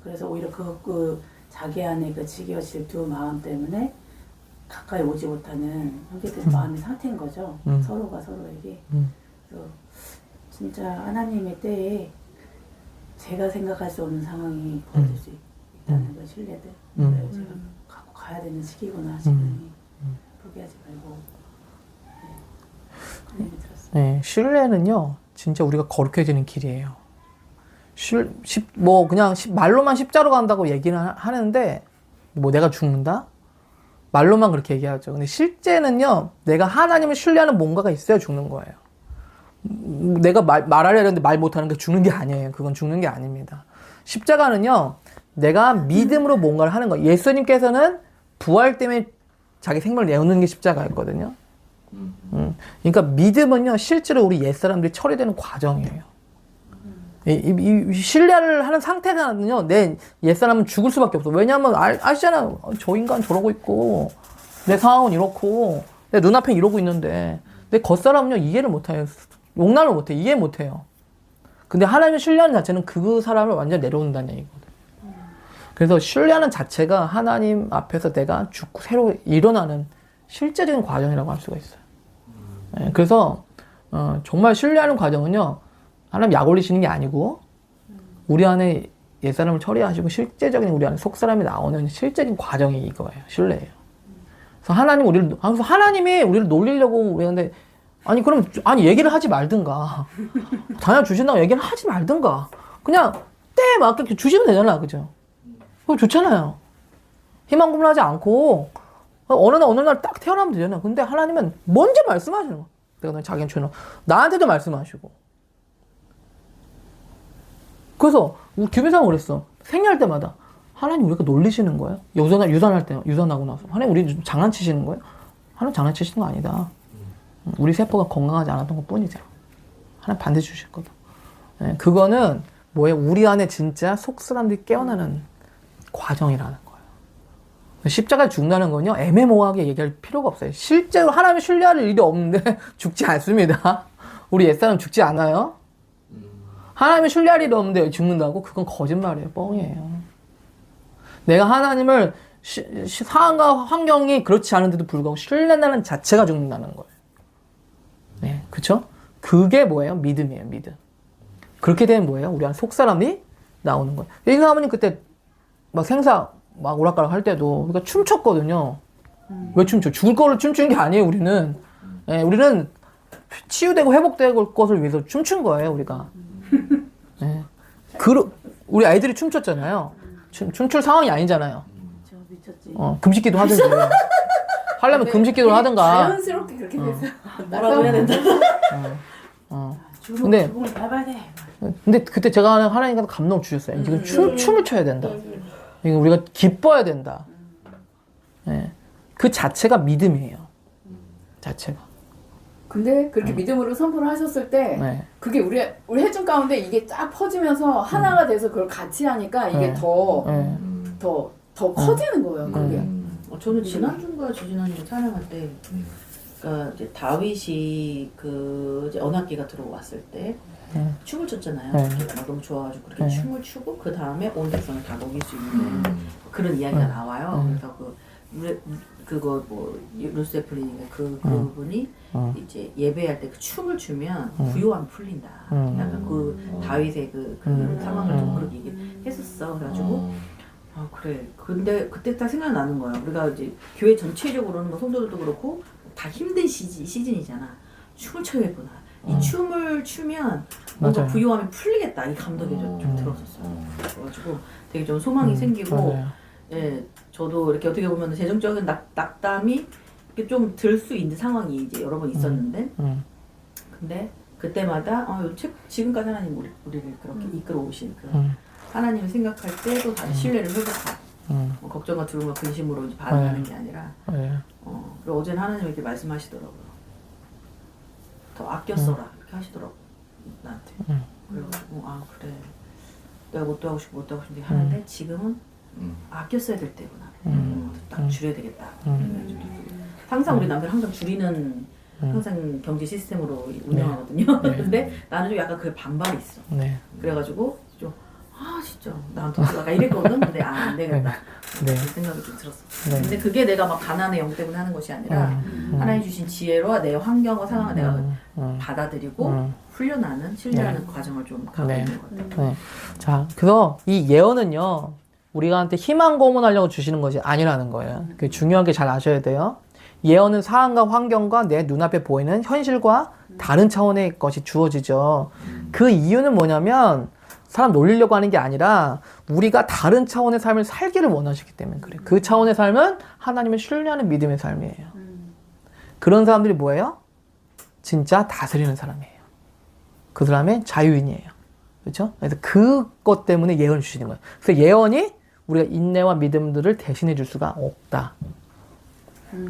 Speaker 3: 그래서 오히려 그 자기 안에 그 지기와 질투 마음 때문에 가까이 오지 못하는 형제들의 마음의 상태인 거죠. 서로가 서로에게. 그래서 진짜 하나님의 때에 제가 생각할 수 없는 상황이 벌어질 수 있다는 그 신뢰들. 그래서 제가 갖고 가야 되는 시기구나 지금이. 포기하지 말고. 네. 하나님이 들었어요.
Speaker 1: 네, 신뢰는요, 진짜 우리가 거룩해지는 길이에요. 뭐 그냥 말로만 십자로 간다고 얘기는 하는데 뭐 내가 죽는다? 말로만 그렇게 얘기하죠. 근데 실제는요, 내가 하나님을 신뢰하는 뭔가가 있어야 죽는 거예요. 내가 말하려 했는데 말 못하는 게 죽는 게 아니에요. 그건 죽는 게 아닙니다. 십자가는요, 내가 믿음으로 뭔가를 하는 거예요. 예수님께서는 부활 때문에 자기 생명을 내놓는 게 십자가였거든요. 그러니까 믿음은요, 실제로 우리 옛사람들이 처리되는 과정이에요. 이 신뢰를 하는 상태가는요, 내 옛사람은 죽을 수밖에 없어. 왜냐하면 아시잖아. 저 인간 저러고 있고, 내 상황은 이렇고, 내 눈앞에 이러고 있는데, 내 겉사람은요, 이해를 못해요. 용납을 못해. 이해 못해요. 근데 하나님을 신뢰하는 자체는 그 사람을 완전 내려온다는 얘기거든. 그래서 신뢰하는 자체가 하나님 앞에서 내가 죽고 새로 일어나는 실제적인 과정이라고 할 수가 있어요. 그래서 정말 신뢰하는 과정은요, 하나님 약 올리시는 게 아니고 우리 안에 옛사람을 처리하시고 실제적인 우리 안에 속사람이 나오는 실제적인 과정이 이거예요. 신뢰예요. 그래서 하나님이 우리를 놀리려고 그러는데 아니 얘기를 하지 말든가. 자녀 주신다고 얘기를 하지 말든가. 그냥 때에 맞게 주시면 되잖아. 그죠? 그거 좋잖아요. 희망 고문하지 않고 어느 날 딱 태어나면 되잖아. 근데 하나님은 먼저 말씀하시는 거야. 내가 자기는 주는 나한테도 말씀하시고. 그래서 우리 규빈사가 그랬어. 생리할 때마다 하나님 우리가 놀리시는 거예요? 유산할 때 유산하고 나서 하나님 우리 장난치시는 거예요? 하나님 장난치시는 거 아니다. 우리 세포가 건강하지 않았던 것 뿐이죠. 하나님 반드시 주실 거다. 네, 그거는 뭐예요? 우리 안에 진짜 속사람들이 깨어나는 과정이라는 거예요. 십자가에 죽는다는 건요, 애매모호하게 얘기할 필요가 없어요. 실제로 하나님을 신뢰할 일이 없는데 죽지 않습니다. 우리 옛사람 죽지 않아요. 하나님을 신뢰할 일이 없는데 죽는다고? 그건 거짓말이에요. 뻥이에요. 내가 하나님을 상황과 환경이 그렇지 않은데도 불구하고 신뢰한다는 자체가 죽는다는 거예요. 네, 그쵸? 그게 뭐예요? 믿음이에요, 믿음. 그렇게 되면 뭐예요? 우리 안에 속사람이 나오는 거예요. 이 사모님 그때 막 생사 막 오락가락 할 때도 우리가 춤췄거든요. 왜 춤춰? 죽을 거를 춤추는 게 아니에요, 우리는. 네, 우리는 치유되고 회복될 것을 위해서 춤춘 거예요, 우리가. 네. 우리 아이들이 춤췄잖아요. 춤출 상황이 아니잖아요.
Speaker 3: 저 미쳤지.
Speaker 1: 금식기도 하든지. 하려면 금식기도를 하든가.
Speaker 4: 자연스럽게 그렇게 됐어요.
Speaker 2: 뭐라고 해야 된다.
Speaker 3: 죽음을 밟아야 돼.
Speaker 1: 근데 그때 제가 하나님께서 감동을 주셨어요. 지금 춤을 춰야 된다. 이거 우리가 기뻐야 된다. 네. 그 자체가 믿음이에요. 자체가.
Speaker 4: 근데 그렇게 믿음으로 선포를 하셨을 때
Speaker 1: 네.
Speaker 4: 그게 우리 회중 가운데 이게 쫙 퍼지면서 하나가 돼서 그걸 같이 하니까 이게 더 커지는 거예요. 그게.
Speaker 2: 저는 지난주인가 지난주 촬영할 때, 그러니까 이제 다윗이 이제 언약궤가 들어왔을 때 춤을 췄잖아요. 막 너무 좋아가지고 그렇게 춤을 추고 그 다음에 온 백성을 다 먹일 수 있는 그런 이야기가 나와요. 그래서 그거 뭐 루세플린인가 그분이 이제 예배할 때 그 춤을 추면 부요함이 풀린다. 약간 그 다윗의 그 상황을 좀 그렇게 얘기했었어. 그래가지고. 아 그래. 근데 그때 딱 생각나는 거야. 우리가 이제 교회 전체적으로는 뭐 성도들도 그렇고 다 힘든 시즌이잖아. 춤을 춰야겠구나. 이 춤을 추면 뭔가
Speaker 1: 맞아요.
Speaker 2: 부요함이 풀리겠다. 이 감독이 좀 들었었어요. 그래가지고 되게 좀 소망이 생기고,
Speaker 1: 맞아요.
Speaker 2: 예, 저도 이렇게 어떻게 보면 재정적인 낙담이 좀 들 수 있는 상황이 이제 여러 번 있었는데 근데 그때마다 지금까지 하나님 우리를 그렇게 이끌어 오신 그 하나님을 생각할 때도 다시 신뢰를 회복하고 뭐 걱정과 두려움과 근심으로 이제 반응하는 게 아니라 그리고 어제는 하나님 이렇게 말씀하시더라고요. 더 아껴 써라 이렇게 하시더라고 나한테. 그래가지고 그래 내가 못도 하고 싶고 못도 하고 싶은데 하는데 지금은 아껴 써야 될 때구나. 딱 줄여야 되겠다. 그래가지고 항상 우리 남편 항상 줄이는 항상 경제 시스템으로 운영하거든요. 근데 나는 좀 약간 그 반발이 있어. 그래가지고 좀 진짜 나한테 약간 이랬거든. 근데 안 되겠다. 그 생각이 좀 들었어. 근데 그게 내가 막 가난의 영 때문에 하는 것이 아니라 하나님 주신 지혜로 내 환경과 상황을 내가 받아들이고 훈련하는 신뢰하는 과정을 좀 가고 있는 것 같아요.
Speaker 1: 자, 그래서 이 예언은요, 우리한테 희망 고문하려고 주시는 것이 아니라는 거예요. 그 중요하게 잘 아셔야 돼요. 예언은 상황과 환경과 내 눈앞에 보이는 현실과 다른 차원의 것이 주어지죠. 그 이유는 뭐냐면 사람 놀리려고 하는 게 아니라 우리가 다른 차원의 삶을 살기를 원하시기 때문에 그래요. 그 차원의 삶은 하나님을 신뢰하는 믿음의 삶이에요. 그런 사람들이 뭐예요? 진짜 다스리는 사람이에요. 그 사람의 자유인이에요. 그렇죠? 그래서 그것 때문에 예언을 주시는 거예요. 그래서 예언이 우리가 인내와 믿음들을 대신해 줄 수가 없다.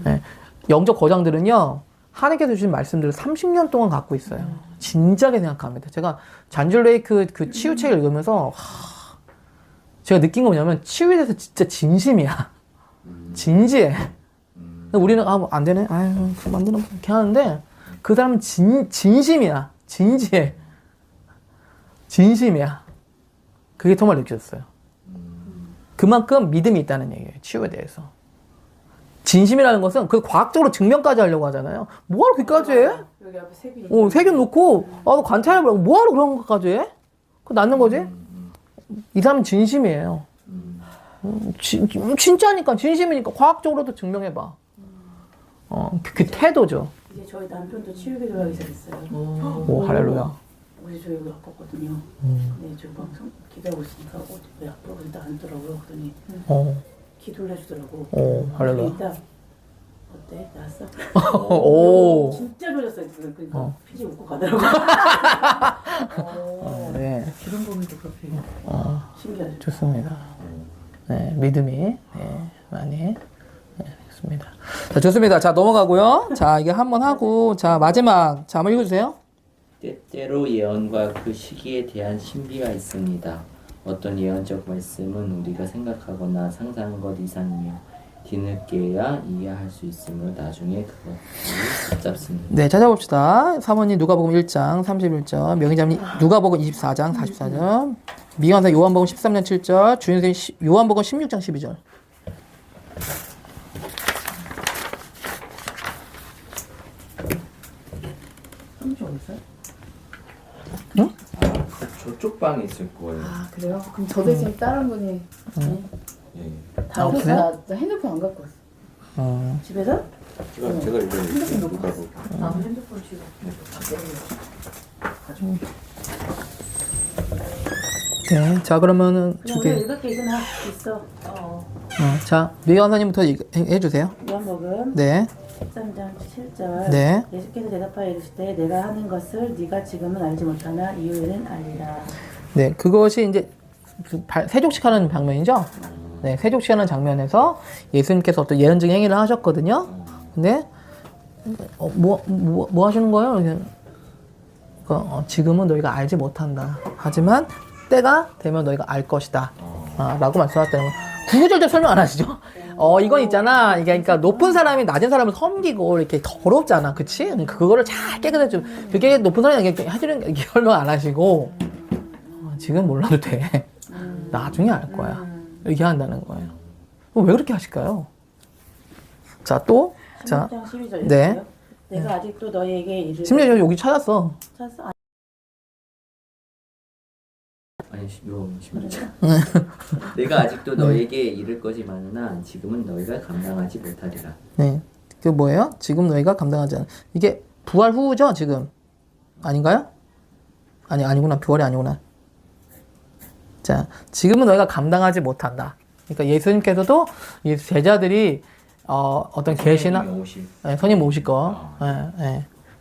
Speaker 1: 네. 영적 거장들은요, 하나님께서 주신 말씀들을 30년 동안 갖고 있어요. 진작에 생각합니다. 제가 잔줄레이크 그 치유책을 읽으면서 제가 느낀 거 뭐냐면 치유에 대해서 진짜 진심이야. 진지해. 우리는 안 되네. 아유, 만드는 이렇게 하는데 그 사람은 진심이야. 진지해. 진심이야. 그게 정말 느껴졌어요. 그만큼 믿음이 있다는 얘기예요. 치유에 대해서. 진심이라는 것은 그 과학적으로 증명까지 하려고 하잖아요. 뭐하러 그까지 해?
Speaker 3: 여기 앞에 색이
Speaker 1: 색은 놓고 너 관찰해보라고 뭐하러 그런 것까지 해? 그거 낫는 거지? 이 사람은 진심이에요. 진짜니까 진심이니까 과학적으로도 증명해봐. 그 태도죠.
Speaker 3: 이제 저희 남편도 치유기 들어가기 시작했어요.
Speaker 1: 오 할렐루야.
Speaker 3: 어제 저 여기 아팠거든요. 근데 저 방송 기도하고 있으니까 왜 아파? 근데 안 더라고요. 그랬더니 기도를 해주더라고.
Speaker 1: 오 할렐루야.
Speaker 3: 일단 어때? 나았어?
Speaker 1: 오.
Speaker 3: 진짜 좋아졌어요. 그러니까 피지 웃고 가더라고.
Speaker 1: 네.
Speaker 2: 기름 부음도 그렇게
Speaker 3: 신기하죠.
Speaker 1: 좋습니다. 네, 믿음이 많이 좋습니다. 자, 좋습니다. 자, 넘어가고요. 자, 이게 한번 하고 자, 마지막 자, 한번 읽어주세요.
Speaker 5: 때때로 예언과 그 시기에 대한 신비가 있습니다. 어떤 예언적 말씀은 우리가 생각하거나 상상한 것 이상이며 뒤늦게야 이해할 수 있으므로 나중에 그것을 붙잡습니다.
Speaker 1: 네, 찾아봅시다. 사모님 누가복음 1장 31절, 명희자님 누가복음 24장 44절, 미간사 요한복음 13장 7절, 주인선생 요한복음 16장 12절. 응?
Speaker 5: 저쪽 방에 있을 거예요.
Speaker 4: 그래요? 그럼 저 대신 다른 분이
Speaker 5: 예.
Speaker 4: 다
Speaker 1: 그래?
Speaker 4: 나 핸드폰 안 갖고 왔어.
Speaker 3: 집에서?
Speaker 5: 제가 이제 누가 보고.
Speaker 2: 나도 핸드폰 지금
Speaker 1: 네, 자 그러면은
Speaker 3: 그냥 우리가 읽을 게 있어.
Speaker 1: 자 미간사님부터 해주세요.
Speaker 3: 요한복음
Speaker 1: 네,
Speaker 3: 13장 7절.
Speaker 1: 네.
Speaker 3: 예수께서 대답하여 이르시되 내가 하는 것을 네가 지금은 알지 못하나 이후에는 알리라.
Speaker 1: 네, 그것이 이제 세족식하는 장면이죠. 네, 세족식하는 장면에서 예수님께서 어떤 예언적 행위를 하셨거든요. 근데 뭐 하시는 거예요? 지금은 너희가 알지 못한다. 하지만 때가 되면 너희가 알 것이다. 라고 말씀하셨다는 거. 구구절절 설명 안 하시죠? 이건 있잖아. 이게 그러니까 높은 사람이 낮은 사람을 섬기고 이렇게 더럽잖아. 그치? 그거를 잘 깨끗하게 좀, 그게 높은 사람이 이렇게 해주는, 이게 설명 안 하시고, 지금 몰라도 돼. 나중에 알 거야. 얘기한다는 거예요. 왜 그렇게 하실까요? 자, 또. 자.
Speaker 3: 16장 12절.
Speaker 1: 네.
Speaker 3: 내가 아직도 너희에게 이르.
Speaker 1: 심지어 여기 찾았어.
Speaker 3: 찾았어?
Speaker 5: 아니 요 16장. 내가 아직도 너에게 이를 것이 많으나 지금은 너희가 감당하지 못하리라.
Speaker 1: 네. 그 뭐예요? 지금 너희가 감당하지 않아. 이게 부활 후죠, 지금? 아닌가요? 아니구나. 부활이 아니구나. 자, 지금은 너희가 감당하지 못한다. 그러니까 예수님께서도 이 제자들이 어떤 계시나
Speaker 5: 선생님이 오실.
Speaker 1: 예, 선임 오실 거.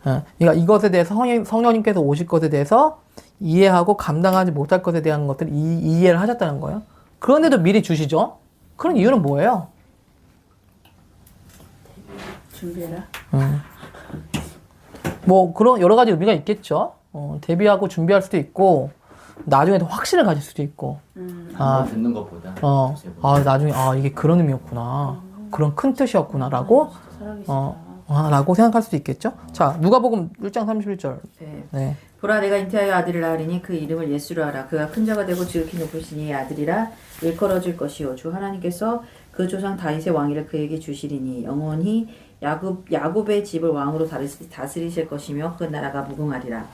Speaker 1: 그러니까 이것에 대해서 성령님께서 오실 것에 대해서 이해하고 감당하지 못할 것에 대한 것들 이해를 하셨다는 거예요. 그런데도 미리 주시죠. 그런 이유는 뭐예요?
Speaker 3: 준비해라.
Speaker 1: 뭐 그런 여러 가지 의미가 있겠죠. 대비하고 준비할 수도 있고 나중에 더 확신을 가질 수도 있고.
Speaker 5: 한번 듣는 것보다.
Speaker 1: 나중에 이게 그런 의미였구나. 그런 큰 뜻이었구나라고 라고 생각할 수도 있겠죠. 자, 누가복음 1장 31절.
Speaker 2: 네.
Speaker 1: 네.
Speaker 2: 보라 내가 잉태하여 아들을 낳으리니 그 이름을 예수로 하라. 그가 큰 자가 되고 지극히 높으시니 아들이라 일컬어질 것이요 주 하나님께서 그 조상 다윗의 왕위를 그에게 주시리니 영원히 야곱의 집을 왕으로 다스리실 것이며 그 나라가 무궁하리라.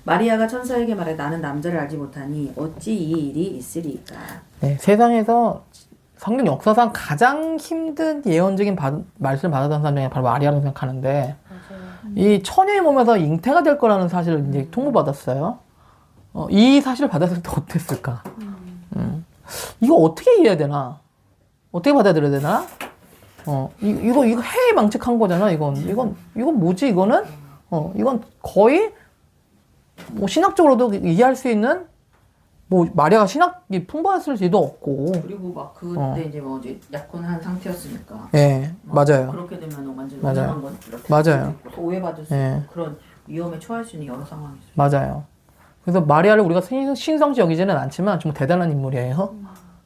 Speaker 2: 마리아가 천사에게 말해 나는 남자를 알지 못하니 어찌 이 일이 있으리까.
Speaker 1: 네, 세상에서 성경 역사상 가장 힘든 예언적인 말씀을 받았던 사람 중에 바로 마리아라고 생각하는데 이 처녀의 몸에서 잉태가 될 거라는 사실을 이제 통보받았어요. 이 사실을 받았을 때 어땠을까? 이거 어떻게 이해해야 되나? 어떻게 받아들여야 되나? 이거 해망측한 거잖아. 이건 뭐지? 이거는 이건 거의 뭐 신학적으로도 이해할 수 있는 뭐 마리아가 신학이 풍부했을지도 없고.
Speaker 2: 그리고 막 그때 이제 뭐 이제 약혼한 상태였으니까.
Speaker 1: 예, 맞아요.
Speaker 2: 그렇게 되면 완전
Speaker 1: 맞아요.
Speaker 2: 위험한 건
Speaker 1: 맞아요.
Speaker 2: 또 오해받을 수
Speaker 1: 예.
Speaker 2: 있고 그런 위험에 처할 수 있는 여러 상황이 있어요.
Speaker 1: 맞아요. 그래서 마리아를 우리가 신성시 여기지는 않지만 정말 대단한 인물이에요.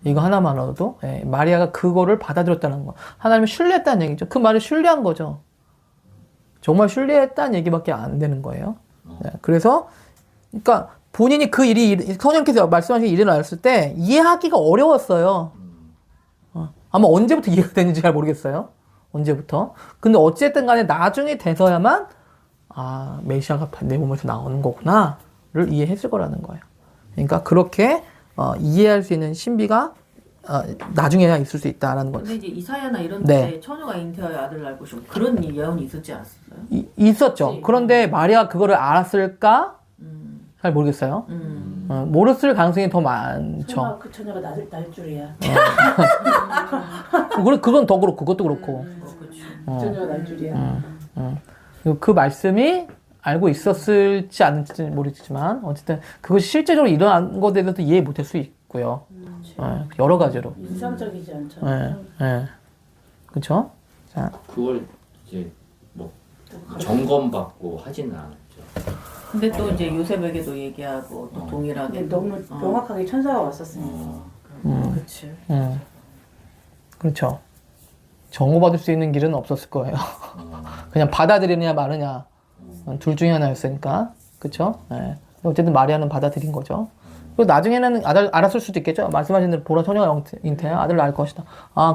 Speaker 1: 이거 하나만으로도 마리아가 그거를 받아들였다는 거. 하나님을 신뢰했다는 얘기죠. 그 말을 신뢰한 거죠. 정말 신뢰했다는 얘기밖에 안 되는 거예요. 그래서 그러니까 본인이 그 일이 성령께서 말씀하신 일이 일어났을 때 이해하기가 어려웠어요. 아마 언제부터 이해가 됐는지 잘 모르겠어요. 언제부터. 근데 어쨌든 간에 나중에 돼서야만 메시아가 내 몸에서 나오는 거구나를 이해했을 거라는 거예요. 그러니까 그렇게 이해할 수 있는 신비가 나중에야 있을 수 있다라는 거죠.
Speaker 2: 근데 이제 이사야나 이런
Speaker 1: 네.
Speaker 2: 때 처녀가 잉태하여 아들을 낳을 것이고 그런 예언이 있었지 않았어요?
Speaker 1: 있었죠. 그런데 마리아가 그거를 알았을까? 잘 모르겠어요. 모르을 가능성이 더 많죠.
Speaker 3: 설마 그 처녀가 날 줄이야.
Speaker 1: 그건 더 그렇고 그것도 그렇고.
Speaker 3: 그 처녀가 날 줄이야.
Speaker 1: 그리고 그 말씀이 알고 있었을지 않을지 모르겠지만 어쨌든 그것이 실제적으로 일어난 것에 대해서도 이해 못할 수 있고요. 여러 가지로.
Speaker 3: 인상적이지 않잖아.
Speaker 1: 그렇죠? 자,
Speaker 5: 그걸 이제 뭐 점검받고 하지는 않았죠.
Speaker 2: 근데 또 이제 요셉에게도 얘기하고 또 동일하게
Speaker 3: 너무 명확하게 천사가 왔었으니까.
Speaker 2: 그렇지.
Speaker 1: 그렇죠. 정오받을 수 있는 길은 없었을 거예요. 그냥 받아들이느냐 마느냐 둘 중에 하나였으니까. 그렇죠? 어쨌든 마리아는 받아들인 거죠. 그리고 나중에는 알았을 수도 있겠죠. 말씀하신 대로 보라 처녀가 잉태해 아들을 낳을 것이다.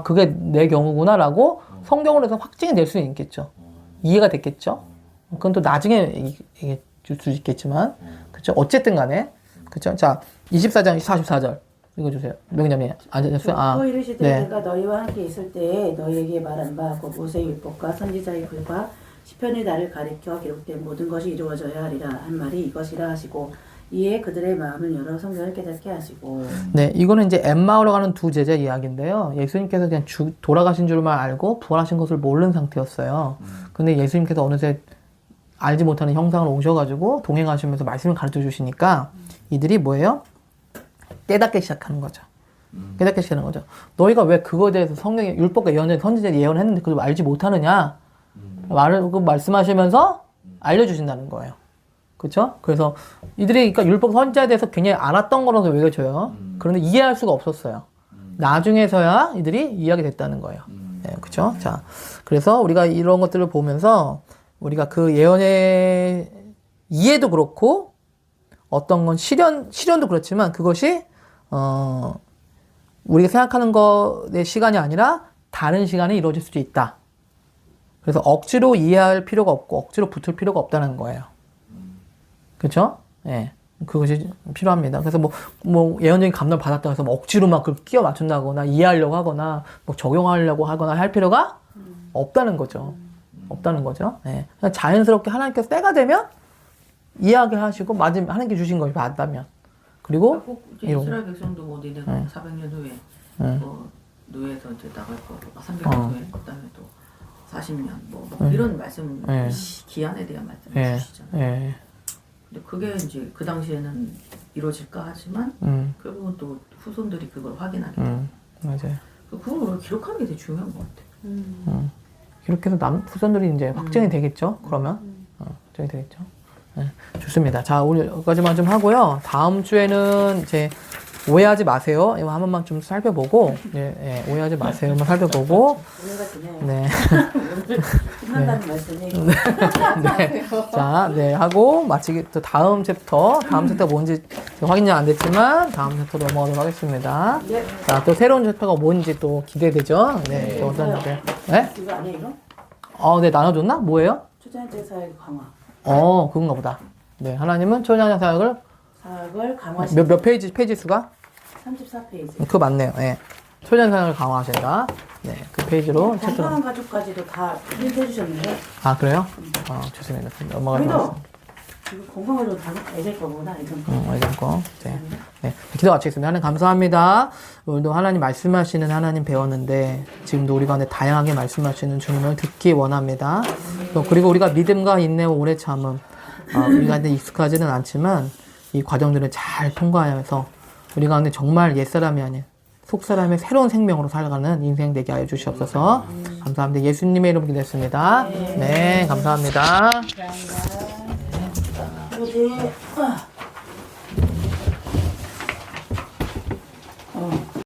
Speaker 1: 그게 내 경우구나라고 성경으로 해서 확증이 될 수는 있겠죠. 이해가 됐겠죠. 그건 또 나중에 얘기해 줄 수 있겠지만, 그렇죠. 어쨌든 간에, 그렇죠. 자, 24장 44절 읽어주세요. 명령이 앉으셨어요.
Speaker 3: 또 이르시되
Speaker 1: 네.
Speaker 3: 내가 너희와 함께 있을 때에 너희에게 말한 바 곧 모세의 율법과 선지자의 글과 시편이 나를 가리켜 기록된 모든 것이 이루어져야 하리라 한 말이 이것이라 하시고 이에 그들의 마음을 열어 성경을 깨닫게 하시고.
Speaker 1: 네, 이거는 이제 엠마오로 가는 두 제자 이야기인데요. 예수님께서 그냥 돌아가신 줄만 알고 부활하신 것을 모르는 상태였어요. 근데 예수님께서 어느새 알지 못하는 형상으로 오셔가지고 동행하시면서 말씀을 가르쳐 주시니까 이들이 뭐예요? 깨닫기 시작하는 거죠. 깨닫기 시작하는 거죠. 너희가 왜 그거에 대해서 성경의 율법과 예언, 선지자 예언을 했는데 그걸 알지 못하느냐? 말씀하시면서 알려주신다는 거예요. 그렇죠? 그래서 이들이 그러니까 율법 선지자에 대해서 굉장히 알았던 거라서 외워져요. 그런데 이해할 수가 없었어요. 나중에서야 이들이 이해하게 됐다는 거예요. 네, 그렇죠? 자, 그래서 우리가 이런 것들을 보면서 우리가 그 예언의 이해도 그렇고 어떤 건 실현도 그렇지만 그것이 우리가 생각하는 것의 시간이 아니라 다른 시간에 이루어질 수도 있다. 그래서 억지로 이해할 필요가 없고 억지로 붙을 필요가 없다는 거예요. 그렇죠? 예. 그것이 필요합니다. 그래서 뭐 예언적인 감동을 받았다고 해서 뭐 억지로 막 그걸 끼워 맞춘다거나 이해하려고 하거나 뭐 적용하려고 하거나 할 필요가 없다는 거죠. 없다는 거죠. 예. 그냥 자연스럽게 하나님께서 때가 되면 이해하게 하시고 맞으면 하나님께 주신 것이 맞다면 그리고
Speaker 2: 꼭 이제 이스라엘 백성도 뭐 니네가 400년 후에 뭐 노예에서 이제 나갈 거고 300년 후에 그다음에 또 40년 뭐 이런 말씀 기한에 대한 말씀을
Speaker 1: 예.
Speaker 2: 주시잖아요.
Speaker 1: 예.
Speaker 2: 근데 그게 이제 그 당시에는 이루어질까 하지만 결국은 또 후손들이 그걸 확인하게
Speaker 1: 맞아요.
Speaker 2: 그걸 기록하는 게 되게 중요한 것 같아요.
Speaker 1: 이렇게 해서 후손들이 이제 확정이 되겠죠. 그러면 확정이 되겠죠. 네, 좋습니다. 자, 오늘 여기까지만 좀 하고요. 다음 주에는 이제 오해하지 마세요. 이거 한 번만 좀 살펴보고, 오해하지 마세요. 한번 살펴보고,
Speaker 3: 오해가 되네요.
Speaker 1: 네.
Speaker 3: 오늘 끝난다는 말씀이
Speaker 1: 네. 자, 네. 하고, 마치기, 또 다음 챕터가 뭔지 확인이 안 됐지만, 다음 챕터로 넘어가도록 하겠습니다.
Speaker 3: 네.
Speaker 1: 자, 또 새로운 챕터가 뭔지 또 기대되죠? 네. 또 어떤 챕터? 네?
Speaker 3: 이거 아니에요 이거?
Speaker 1: 네, 나눠줬나? 뭐예요?
Speaker 3: 초자연적 사역 강화.
Speaker 1: 그건가 보다. 네. 하나님은 초자연적 사역을
Speaker 3: 사역을 강화시키는
Speaker 1: 몇 페이지 수가?
Speaker 3: 34페이지.
Speaker 1: 그거 맞네요. 예. 초자연 사역을 강화하신다. 네. 그 페이지로 챕터.
Speaker 3: 건강한 가족까지도 다 프린트 해주셨는데
Speaker 1: 아, 그래요? 좋습니다. 넘어가겠습니다.
Speaker 3: 이거 건강으로 다 애들 거구나 이건.
Speaker 1: 이런 거. 네. 네. 기도 마치겠습니다. 하나님 감사합니다. 오늘도 하나님 말씀하시는 하나님 배웠는데 지금도 우리 가운데 다양하게 말씀하시는 주님을 듣기 원합니다. 또 그리고 우리가 믿음과 인내와 오래 참음 우리 가운데 익숙하지는 않지만 이 과정들을 잘 통과하면서 우리 가운데 정말 옛사람이 아닌 속사람의 새로운 생명으로 살아가는 인생 되게 하여 주시옵소서. 감사합니다. 예수님의 이름으로 기도했습니다. 네, 감사합니다.
Speaker 3: 감사합니다.